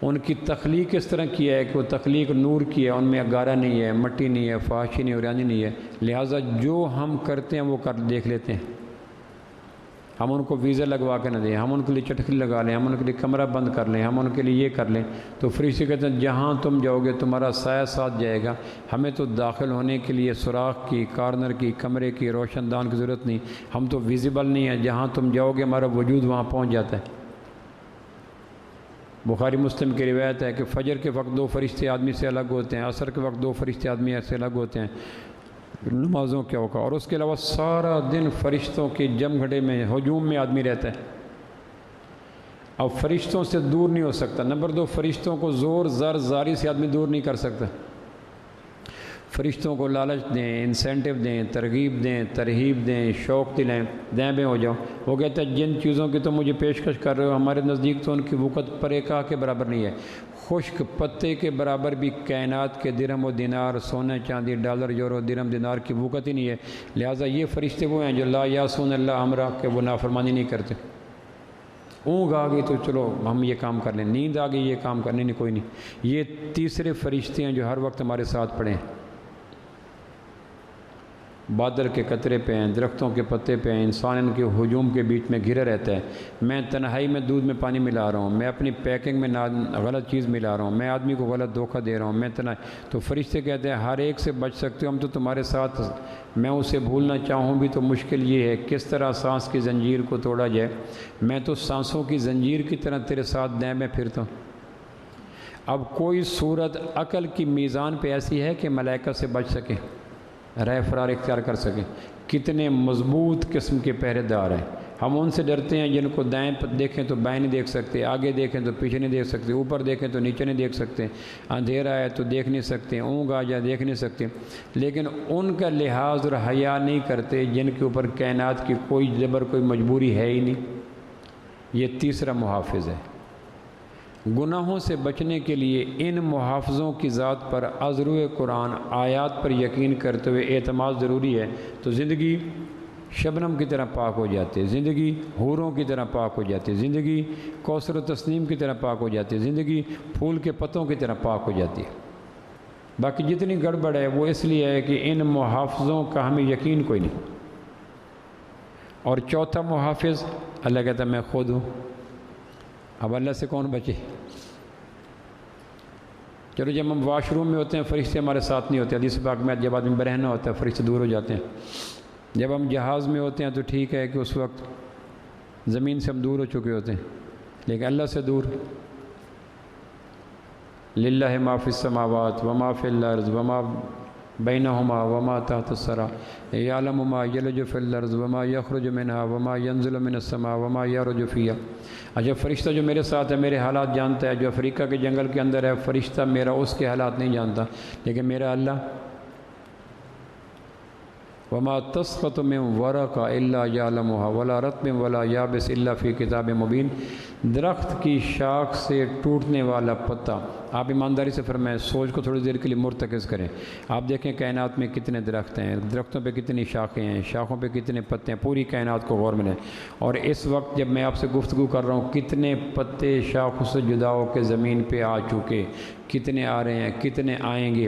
ان کی تخلیق اس طرح کی ہے کہ وہ تخلیق نور کی ہے، ان میں اگارہ نہیں ہے، مٹی نہیں ہے، فحاشی نہیں، اورانی نہیں ہے، لہٰذا جو ہم کرتے ہیں وہ کر دیکھ لیتے ہیں۔ ہم ان کو ویزا لگوا کے نہ دیں، ہم ان کے لیے چٹکلی لگا لیں، ہم ان کے لیے کمرہ بند کر لیں، ہم ان کے لیے یہ کر لیں، تو فرشتے کہتے ہیں جہاں تم جاؤ گے تمہارا سایہ ساتھ جائے گا، ہمیں تو داخل ہونے کے لیے سوراخ کی، کارنر کی، کمرے کی، روشن دان کی ضرورت نہیں، ہم تو ویزیبل نہیں ہیں، جہاں تم جاؤ گے ہمارا وجود وہاں پہنچ جاتا ہے۔ بخاری مسلم کی روایت ہے کہ فجر کے وقت 2 فرشتے آدمی سے الگ ہوتے ہیں، عصر کے وقت 2 فرشتے آدمی سے الگ ہوتے ہیں نمازوں کے اوقات، اور اس کے علاوہ سارا دن فرشتوں کے جم گھٹے میں ہجوم میں آدمی رہتا ہے۔ اب فرشتوں سے دور نہیں ہو سکتا۔ نمبر 2، فرشتوں کو زور زر زاری سے آدمی دور نہیں کر سکتا۔ فرشتوں کو لالچ دیں، انسینٹیو دیں، ترغیب دیں، ترہیب دیں، شوق دلائیں، دیں بیں ہو جاؤ۔ وہ کہتا ہے جن چیزوں کی تم مجھے پیشکش کر رہے ہو ہمارے نزدیک تو ان کی وقت پریکا کے برابر نہیں ہے، خشک پتے کے برابر بھی کائنات کے درہم و دینار، سونے چاندی، ڈالر، یورو، درہم دینار کی وقت ہی نہیں ہے۔ لہٰذا یہ فرشتے وہ ہیں جو لا یعصون اللہ امرہ کہ وہ نافرمانی نہیں کرتے۔ اونگ آ گئی تو چلو ہم یہ کام کر لیں، نیند آ گئی یہ کام کرنے نہیں، کوئی نہیں۔ یہ تیسرے فرشتے ہیں جو ہر وقت ہمارے ساتھ پڑے ہیں، بادل کے قطرے پہ ہیں، درختوں کے پتے پہ ہیں، انسان ان کے ہجوم کے بیچ میں گھرا رہتا ہے۔ میں تنہائی میں دودھ میں پانی ملا رہا ہوں، میں اپنی پیکنگ میں غلط چیز ملا رہا ہوں، میں آدمی کو غلط دھوکہ دے رہا ہوں، میں تو فرشتے کہتے ہیں ہر ایک سے بچ سکتے ہو، ہم تو تمہارے ساتھ، میں اسے بھولنا چاہوں بھی تو مشکل یہ ہے کس طرح سانس کی زنجیر کو توڑا جائے، میں تو سانسوں کی زنجیر کی طرح تیرے ساتھ دیں میں پھرتا ہوں۔ اب کوئی صورت عقل کی میزان پہ ایسی ہے کہ ملائکہ سے بچ سکے، راہ فرار اختیار کر سکیں؟ کتنے مضبوط قسم کے پہرے دار ہیں۔ ہم ان سے ڈرتے ہیں جن کو دائیں دیکھیں تو بائیں نہیں دیکھ سکتے، آگے دیکھیں تو پیچھے نہیں دیکھ سکتے، اوپر دیکھیں تو نیچے نہیں دیکھ سکتے، اندھیرا ہے تو دیکھ نہیں سکتے، اونگ آ جائے دیکھ نہیں سکتے، لیکن ان کا لحاظ اور حیا نہیں کرتے جن کے اوپر کائنات کی کوئی جبر، کوئی مجبوری ہے ہی نہیں۔ یہ تیسرا محافظ ہے۔ گناہوں سے بچنے کے لیے ان محافظوں کی ذات پر ازرو قرآن آیات پر یقین کرتے ہوئے اعتماد ضروری ہے، تو زندگی شبنم کی طرح پاک ہو جاتی ہے، زندگی حوروں کی طرح پاک ہو جاتی ہے، زندگی کوثر و تسنیم کی طرح پاک ہو جاتی ہے، زندگی پھول کے پتوں کی طرح پاک ہو جاتی ہے۔ باقی جتنی گڑبڑ ہے وہ اس لیے ہے کہ ان محافظوں کا ہمیں یقین کوئی نہیں۔ اور چوتھا محافظ اللہ کہتا ہے میں خود ہوں۔ اب اللہ سے کون بچے؟ چلو جب ہم واش روم میں ہوتے ہیں فرشتے ہمارے ساتھ نہیں ہوتے، حدیث پاک میں جب آدمی برہنہ ہوتا ہے فرشتے دور ہو جاتے ہیں۔ جب ہم جہاز میں ہوتے ہیں تو ٹھیک ہے کہ اس وقت زمین سے ہم دور ہو چکے ہوتے ہیں، لیکن اللہ سے دور۔ للہ ما فی السماوات وما فی الارض وما بینہما وما تحت الثری یعلم ما یلج فی الارض وما یخرج منہا وما ینزل من السماء وما یعرج فیہا۔ اچھا فرشتہ جو میرے ساتھ ہے میرے حالات جانتا ہے، جو افریقہ کے جنگل کے اندر ہے فرشتہ میرا اس کے حالات نہیں جانتا، لیکن میرا اللہ وما تسقط من ورقۃ الا یعلمها ولا رطب ولا یابس الا فی کتاب مبین۔ درخت کی شاخ سے ٹوٹنے والا پتا، آپ ایمانداری سے فرمائیں، سوچ کو تھوڑی دیر کے لیے مرتکز کریں۔ آپ دیکھیں کائنات میں کتنے درخت ہیں، درختوں پہ کتنی شاخیں ہیں، شاخوں پہ کتنے پتے ہیں، پوری کائنات کو غور میں لیں۔ اور اس وقت جب میں آپ سے گفتگو کر رہا ہوں کتنے پتے شاخوں سے جدا ہو کے زمین پہ آ چکے، کتنے آ رہے ہیں، کتنے آئیں گے۔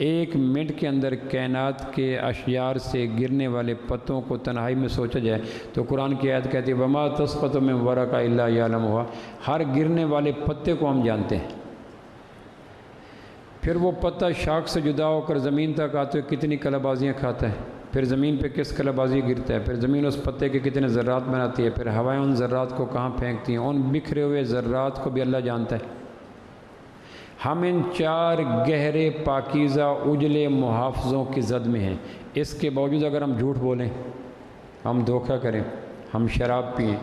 ایک منٹ کے اندر کائنات کے اشجار سے گرنے والے پتوں کو تنہائی میں سوچا جائے تو قرآن کی آیت کہتی ہے وما تسقط من ورقۃ الا یعلمها۔ ہر گرنے والے پتے کو ہم جانتے ہیں۔ پھر وہ پتہ شاخ سے جدا ہو کر زمین تک آتے ہوئے کتنی کلہ بازیاں کھاتا ہے، پھر زمین پہ کس کلہ بازی گرتا ہے، پھر زمین اس پتے کے کتنے ذرات بناتی ہے، پھر ہوائیں ان ذرات کو کہاں پھینکتی ہیں، ان بکھرے ہوئے ذرات کو بھی اللہ جانتا ہے۔ ہم ان چار گہرے پاکیزہ اجلے محافظوں کی زد میں ہیں، اس کے باوجود اگر ہم جھوٹ بولیں، ہم دھوکہ کریں، ہم شراب پئیں،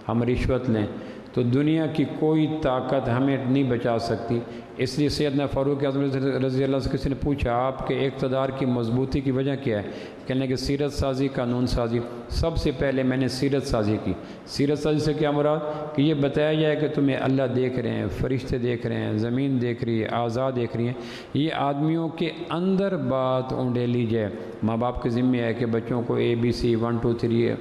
ہم رشوت لیں، تو دنیا کی کوئی طاقت ہمیں نہیں بچا سکتی۔ اس لیے سیدنا فاروق اعظم رضی اللہ سے کسی نے پوچھا آپ کے اقتدار کی مضبوطی کی وجہ کیا ہے؟ کہنے کہ سیرت سازی، قانون سازی۔ سب سے پہلے میں نے سیرت سازی کی۔ سیرت سازی سے کیا مراد؟ کہ یہ بتایا جائے کہ تمہیں اللہ دیکھ رہے ہیں، فرشتے دیکھ رہے ہیں، زمین دیکھ رہی ہے، اعضاء دیکھ رہی ہیں۔ یہ آدمیوں کے اندر بات اونڈیلی جائے۔ ماں باپ کے ذمہ ہے کہ بچوں کو ABC 1 2 3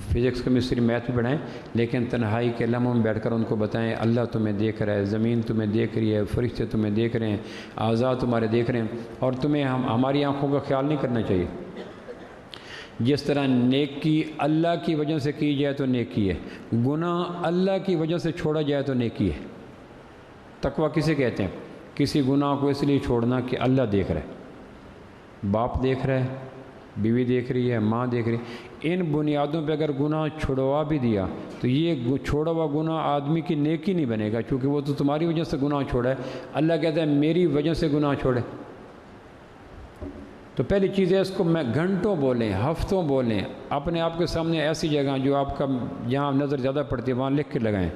فزکس کیمسٹری میتھ بھی پڑھائیں، لیکن تنہائی کے لمحوں میں بیٹھ کر ان کو بتائیں اللہ تمہیں دیکھ رہا ہے، زمین تمہیں دیکھ رہی ہے، فرشتے تمہیں دیکھ رہے ہیں، اعضاء تمہارے دیکھ رہے ہیں، اور تمہیں ہماری آنکھوں کا خیال نہیں کرنا چاہیے۔ جس طرح نیکی اللہ کی وجہ سے کی جائے تو نیکی ہے، گناہ اللہ کی وجہ سے چھوڑا جائے تو نیکی ہے۔ تقویٰ کسے کہتے ہیں؟ کسی گناہ کو اس لیے چھوڑنا کہ اللہ دیکھ رہا ہے، باپ دیکھ رہا ہے، بیوی دیکھ رہی ہے، ماں دیکھ رہی ہے۔ ان بنیادوں پہ اگر گناہ چھڑوا بھی دیا تو یہ چھوڑا ہوا گناہ آدمی کی نیکی نہیں بنے گا، کیونکہ وہ تو تمہاری وجہ سے گناہ چھوڑا ہے۔ اللہ کہتا ہے میری وجہ سے گناہ چھوڑے۔ تو پہلی چیز ہے اس کو میں گھنٹوں بولیں، ہفتوں بولیں، اپنے آپ کے سامنے ایسی جگہ جو آپ کا جہاں نظر زیادہ پڑتی ہے وہاں لکھ کے لگائیں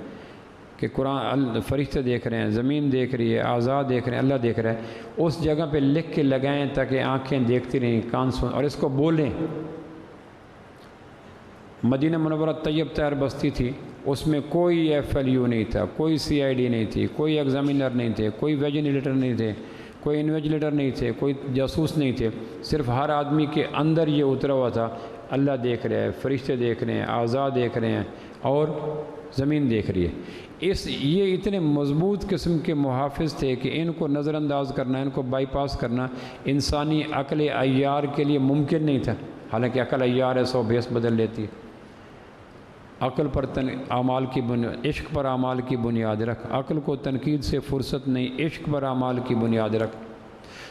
کہ قرآن فرشتے دیکھ رہے ہیں، زمین دیکھ رہی ہے، اعضاء دیکھ رہے ہیں، اللہ دیکھ رہا ہے۔ اس جگہ پہ لکھ کے لگائیں تاکہ آنکھیں دیکھتی رہیں، کان سن، اور اس کو بولیں۔ مدینہ منورہ طیب طاہر بستی تھی، اس میں کوئی FLU نہیں تھا، کوئی CID نہیں تھی، کوئی ایگزامینر نہیں تھے، کوئی ویجنیلیٹر نہیں تھے، کوئی انویجلیٹر نہیں تھے، کوئی جاسوس نہیں تھے۔ صرف ہر آدمی کے اندر یہ اترا ہوا تھا اللہ دیکھ رہے ہیں، فرشتے دیکھ رہے ہیں، اعضاء دیکھ رہے ہیں، اور زمین دیکھ رہی ہے۔ یہ اتنے مضبوط قسم کے محافظ تھے کہ ان کو نظر انداز کرنا، ان کو بائی پاس کرنا انسانی عقل عیار کے لیے ممکن نہیں تھا۔ حالانکہ عقل عیار ہے، 100 بھیس بدل لیتی ہے۔ عقل پر اعمال کی بنیاد، عشق پر اعمال کی بنیاد رکھ، عقل کو تنقید سے فرصت نہیں، عشق پر اعمال کی بنیاد رکھ۔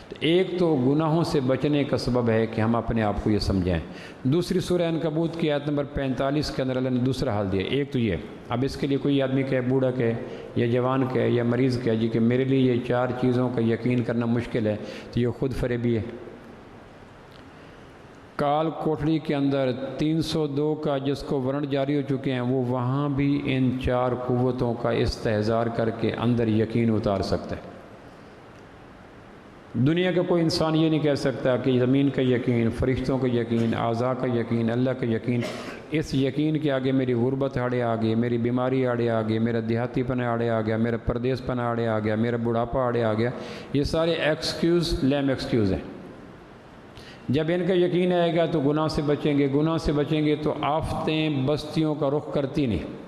تو ایک تو گناہوں سے بچنے کا سبب ہے کہ ہم اپنے آپ کو یہ سمجھائیں۔ دوسری سورہ عنکبوت کی آیت نمبر 45 کے اندر اللہ نے دوسرا حال دیا۔ ایک تو یہ، اب اس کے لیے کوئی آدمی کہے، بوڑھا کہے یا جوان کہے یا مریض کہے جی کہ میرے لیے یہ 4 چیزوں کا یقین کرنا مشکل ہے، تو یہ خود فریبی ہے۔ کال کوٹڑی کے اندر 302 کا جس کو وارنٹ جاری ہو چکے ہیں، وہ وہاں بھی ان 4 قوتوں کا استحضار کر کے اندر یقین اتار سکتا ہے۔ دنیا کا کوئی انسان یہ نہیں کہہ سکتا کہ زمین کا یقین، فرشتوں کا یقین، اعضاء کا یقین، اللہ کا یقین، اس یقین کے آگے میری غربت آڑے آ گئی، میری بیماری آڑے آ گئی، میرا دیہاتی پن آڑے آ گیا، میرا پردیس پن آڑے آ گیا، میرا بڑھاپا آڑے آ گیا۔ یہ سارے ایکسکیوز لیم ایکسکیوز ہیں۔ جب ان کا یقین آئے گا تو گناہ سے بچیں گے، گناہ سے بچیں گے تو آفتیں بستیوں کا رخ کرتی نہیں۔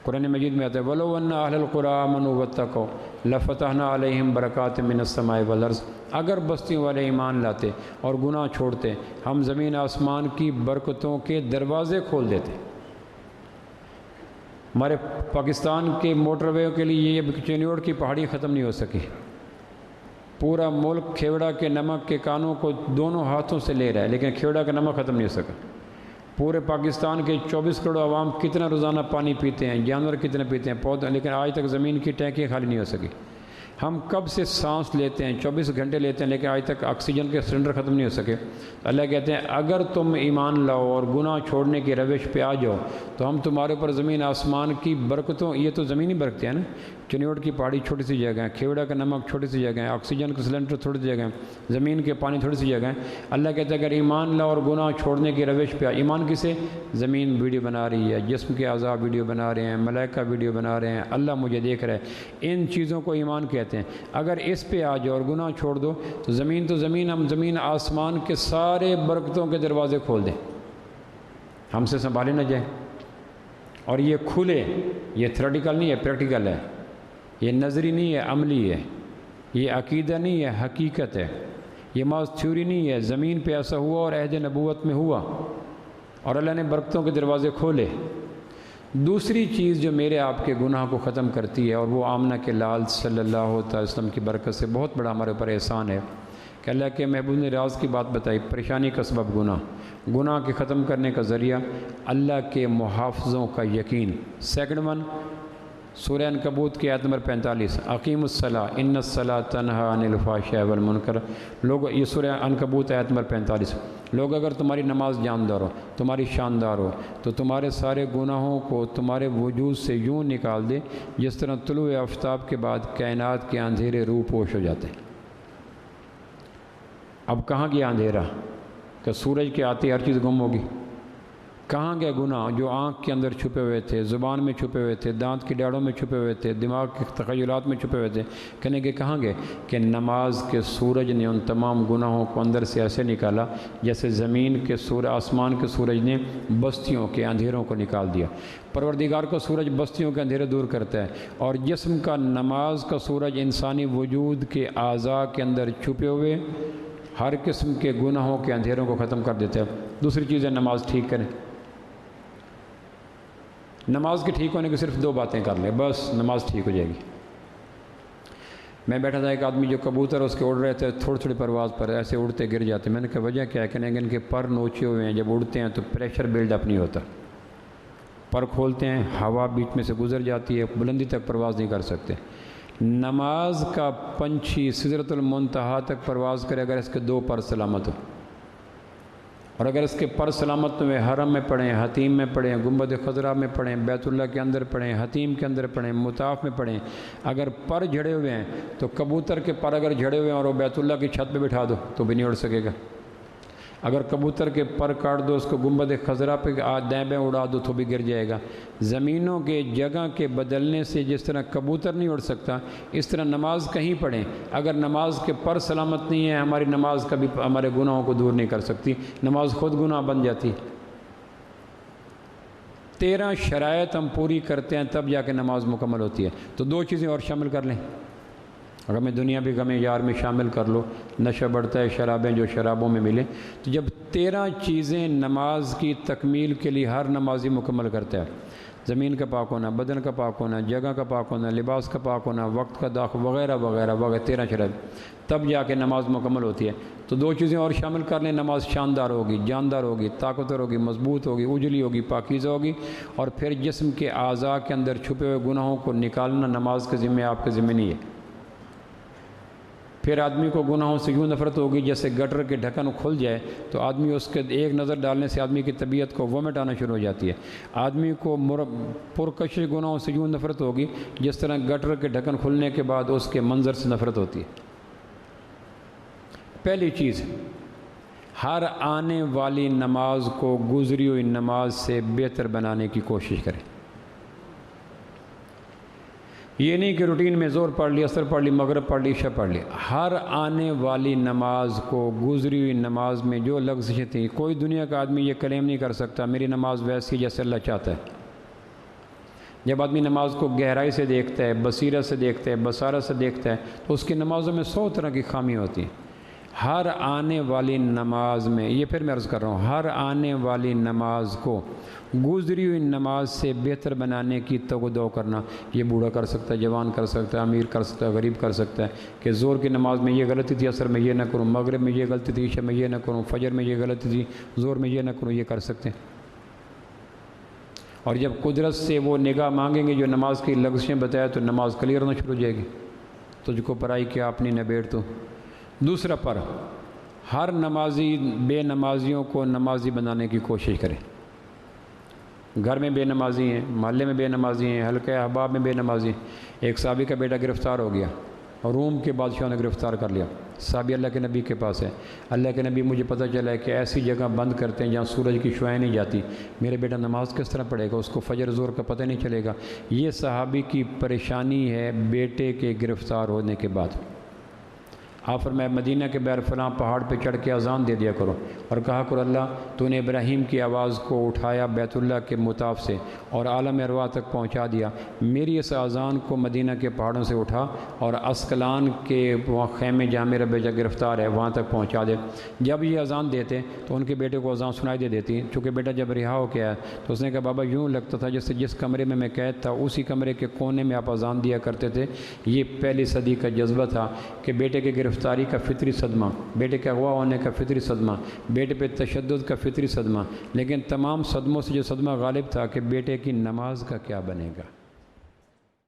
قرآن مجید میں آتا ہے وَلَوْ أَنَّ أَهْلَ الْقُرَىٰ آمَنُوا وَاتَّقَوْا لَفَتَحْنَا عَلَيْهِمْ بَرَكَاتٍ مِّنَ السَّمَاءِ وَالْأَرْضِ۔ اگر بستیوں والے ایمان لاتے اور گناہ چھوڑتے، ہم زمین آسمان کی برکتوں کے دروازے کھول دیتے۔ ہمارے پاکستان کے موٹر وے کے لیے یہ چنیوڑ کی پہاڑی ختم نہیں ہو سکی، پورا ملک کھیوڑا کے نمک کے کانوں کو دونوں ہاتھوں سے لے رہا ہے، لیکن کھیوڑا کا نمک ختم نہیں ہو سکا۔ پورے پاکستان کے 24 کروڑ عوام کتنا روزانہ پانی پیتے ہیں، جانور کتنے پیتے ہیں، پودے، لیکن آج تک زمین کی ٹینکیاں خالی نہیں ہو سکی۔ ہم کب سے سانس لیتے ہیں، 24 گھنٹے لیتے ہیں، لیکن آج تک آکسیجن کے سلنڈر ختم نہیں ہو سکے۔ اللہ کہتے ہیں اگر تم ایمان لاؤ اور گناہ چھوڑنے کی روش پہ آ جاؤ تو ہم تمہارے اوپر زمین آسمان کی برکتوں، یہ تو زمینی برکتیں ہیں نا، چنیوٹ کی پہاڑی چھوٹی سی جگہ ہے، کھیوڑا کا نمک چھوٹی سی جگہ ہے، آکسیجن کا سلنڈر تھوڑی سی جگہ ہے، زمین کے پانی تھوڑی سی جگہ ہے۔ اللہ کہتا ہے اگر ایمان لاؤ اور گناہ چھوڑنے کی روش پہ آ، ایمان کسے؟ زمین ویڈیو بنا رہی ہے، جسم کے اعضاء ویڈیو بنا رہے ہیں، ملائکہ ویڈیو بنا رہے ہیں، اللہ مجھے دیکھ رہا ہے، ان چیزوں کو ایمان کہتے ہیں۔ اگر اس پہ آ جاؤ اور گناہ چھوڑ دو تو زمین ہم زمین آسمان کے سارے برکتوں کے دروازے کھول دیں، ہم سے سنبھالے نہ جائیں، اور یہ کھلے۔ یہ تھیوریٹیکل نہیں ہے، پریکٹیکل ہے، یہ نظری نہیں ہے، عملی ہے، یہ عقیدہ نہیں ہے، حقیقت ہے، یہ محض تھیوری نہیں ہے، زمین پہ ایسا ہوا اور عہد نبوت میں ہوا، اور اللہ نے برکتوں کے دروازے کھولے۔ دوسری چیز جو میرے آپ کے گناہ کو ختم کرتی ہے، اور وہ آمنہ کے لال صلی اللہ علیہ وسلم کی برکت سے بہت بڑا ہمارے اوپر احسان ہے کہ اللہ کے محبوب نے راز کی بات بتائی، پریشانی کا سبب گناہ کے ختم کرنے کا ذریعہ اللہ کے محافظوں کا یقین۔ سیکنڈ ون، سورہ عنکبوت کی آیت نمبر 45، اقیم الصلاۃ ان الصلاۃ تنہی عن الفحشاء والمنکر۔ لوگ، یہ سورہ عنکبوت آیت نمبر 45، لوگ اگر تمہاری نماز جاندار ہو، تمہاری شاندار ہو، تو تمہارے سارے گناہوں کو تمہارے وجود سے یوں نکال دے جس طرح طلوع آفتاب کے بعد کائنات کے اندھیرے روح پوش ہو جاتے ہیں۔ اب کہاں گیا اندھیرا؟ کہ سورج کے آتے ہر چیز گم ہوگی۔ کہاں گئے گناہ جو آنکھ کے اندر چھپے ہوئے تھے، زبان میں چھپے ہوئے تھے، دانت کی ڈاڑوں میں چھپے ہوئے تھے، دماغ کے تخیلات میں چھپے ہوئے تھے؟ کہنے کے کہاں گئے کہ نماز کے سورج نے ان تمام گناہوں کو اندر سے ایسے نکالا جیسے زمین کے آسمان کے سورج نے بستیوں کے اندھیروں کو نکال دیا۔ پروردگار کا سورج بستیوں کے اندھیرے دور کرتا ہے، اور جسم کا نماز کا سورج انسانی وجود کے اعضاء کے اندر چھپے ہوئے ہر قسم کے گناہوں کے اندھیروں کو ختم کر دیتا ہے۔ دوسری چیز ہے نماز ٹھیک کریں۔ نماز کے ٹھیک ہونے کی صرف دو باتیں کر لیں، بس نماز ٹھیک ہو جائے گی۔ میں بیٹھا تھا، ایک آدمی جو کبوتر اس کے اڑ رہے تھے تھوڑی تھوڑی پرواز پر، ایسے اڑتے گر جاتے۔ میں نے کہا وجہ کیا ہے؟ کہنے کہ ان کے پر نوچے ہوئے ہیں، جب اڑتے ہیں تو پریشر بلڈ اپ نہیں ہوتا، پر کھولتے ہیں ہوا بیچ میں سے گزر جاتی ہے، بلندی تک پرواز نہیں کر سکتے۔ نماز کا پنچھی سدرۃ المنتہا تک پرواز کرے اگر اس کے دو پر سلامت ہو، اور اگر اس کے پر سلامت ہوئے حرم میں پڑھیں، حتیم میں پڑھیں، گنبد خضرا میں پڑھیں، بیت اللہ کے اندر پڑھیں، حتیم کے اندر پڑھیں، مطاف میں پڑھیں، اگر پر جھڑے ہوئے ہیں تو کبوتر کے پر اگر جھڑے ہوئے ہیں اور وہ بیت اللہ کی چھت پہ بٹھا دو تو بھی نہیں اڑ سکے گا۔ اگر کبوتر کے پر کاٹ دو، اس کو گنبد خضرا پہ دائیں بائیں اڑا دو تو بھی گر جائے گا۔ زمینوں کے جگہ کے بدلنے سے جس طرح کبوتر نہیں اڑ سکتا، اس طرح نماز کہیں پڑھیں، اگر نماز کے پر سلامت نہیں ہے، ہماری نماز کبھی ہمارے گناہوں کو دور نہیں کر سکتی، نماز خود گناہ بن جاتی۔ 13 شرائط ہم پوری کرتے ہیں تب جا کے نماز مکمل ہوتی ہے۔ تو دو چیزیں اور شامل کر لیں، اگر میں دنیا بھی غم یار میں شامل کر لو، نشہ بڑھتا ہے شرابیں جو شرابوں میں ملے، تو جب 13 چیزیں نماز کی تکمیل کے لیے ہر نمازی مکمل کرتا ہے، زمین کا پاک ہونا، بدن کا پاک ہونا، جگہ کا پاک ہونا، لباس کا پاک ہونا، وقت کا داخل وغیرہ وغیرہ وغیرہ، 13 شرائط، تب جا کے نماز مکمل ہوتی ہے۔ تو دو چیزیں اور شامل کر لیں، نماز شاندار ہوگی، جاندار ہوگی، طاقتور ہوگی، مضبوط ہوگی، اجلی ہوگی، پاکیزہ ہوگی، اور پھر جسم کے اعضاء کے اندر چھپے ہوئے گناہوں کو نکالنا نماز کے ذمہ آپ کے ذمہ نہیں ہے۔ پھر آدمی کو گناہوں سے یوں نفرت ہوگی جیسے گٹر کے ڈھکن کھل جائے تو آدمی اس کے ایک نظر ڈالنے سے آدمی کی طبیعت کو وومٹ آنا شروع ہو جاتی ہے۔ آدمی کو پرکشش گناہوں سے یوں نفرت ہوگی جس طرح گٹر کے ڈھکن کھلنے کے بعد اس کے منظر سے نفرت ہوتی ہے۔ پہلی چیز، ہر آنے والی نماز کو گزری ہوئی نماز سے بہتر بنانے کی کوشش کریں۔ یہ نہیں کہ روٹین میں زور پڑھ لی، عصر پڑھ لی، مغرب پڑھ لی، عشاء پڑھ لی، ہر آنے والی نماز کو گزری ہوئی نماز میں جو لغزشیں تھیں، کوئی دنیا کا آدمی یہ کلیم نہیں کر سکتا میری نماز ویسی جیسے اللہ چاہتا ہے۔ جب آدمی نماز کو گہرائی سے دیکھتا ہے، بصیرت سے دیکھتا ہے، بصارت سے دیکھتا ہے، تو اس کی نمازوں میں 100 طرح کی خامیاں ہوتی ہیں۔ ہر آنے والی نماز میں، یہ پھر میں عرض کر رہا ہوں، ہر آنے والی نماز کو گزری ہوئی نماز سے بہتر بنانے کی تگ و دو کرنا، یہ بوڑھا کر سکتا ہے، جوان کر سکتا ہے، امیر کر سکتا ہے، غریب کر سکتا ہے، کہ زور کی نماز میں یہ غلطی تھی، عصر میں یہ نہ کروں، مغرب میں یہ غلطی تھی، عشاء میں یہ نہ کروں، فجر میں یہ غلطی تھی، زور میں یہ نہ کروں، یہ کر سکتے ہیں۔ اور جب قدرت سے وہ نگاہ مانگیں گے جو نماز کی لغزشیں بتایا تو نماز کلیئر ہونا شروع ہو جائے گی، تجھ کو پرائی کیا اپنی نبیڑ تو۔ دوسرا پر، ہر نمازی بے نمازیوں کو نمازی بنانے کی کوشش کرے۔ گھر میں بے نمازی ہیں، محلے میں بے نمازی ہیں، حلقہ احباب میں بے نمازی ہیں۔ ایک صحابی کا بیٹا گرفتار ہو گیا، روم کے بادشاہ نے گرفتار کر لیا، صحابی اللہ کے نبی کے پاس ہے، اللہ کے نبی مجھے پتہ چلا ہے کہ ایسی جگہ بند کرتے ہیں جہاں سورج کی شعاعیں نہیں جاتی، میرے بیٹا نماز کس طرح پڑھے گا، اس کو فجر ظہر کا پتہ نہیں چلے گا۔ یہ صحابی کی پریشانی ہے بیٹے کے گرفتار ہونے کے بعد۔ آپ فرمایا مدینہ کے بیر فلاں پہاڑ پہ چڑھ کے اذان دے دیا کرو اور کہا کرو اللہ تو نے ابراہیم کی آواز کو اٹھایا بیت اللہ کے مطاف سے اور عالم ارواح تک پہنچا دیا، میری اس اذان کو مدینہ کے پہاڑوں سے اٹھا اور اسکلان کے وہاں خیمے جہاں میرا بیٹا گرفتار ہے وہاں تک پہنچا دے۔ جب یہ اذان دیتے تو ان کے بیٹے کو اذان سنائی دے دیتی، چونکہ بیٹا جب رہا ہو کے آیا تو اس نے کہا بابا یوں لگتا تھا جس کمرے میں میں قید تھا اسی کمرے کے کونے میں آپ اذان دیا کرتے تھے۔ یہ پہلی صدی کا جذبہ تھا کہ بیٹے کے گرفتاری کا فطری صدمہ، بیٹے کے اغوا ہونے کا فطری صدمہ، بیٹے پہ تشدد کا فطری صدمہ، لیکن تمام صدموں سے جو صدمہ غالب تھا کہ بیٹے کی نماز کا کیا بنے گا۔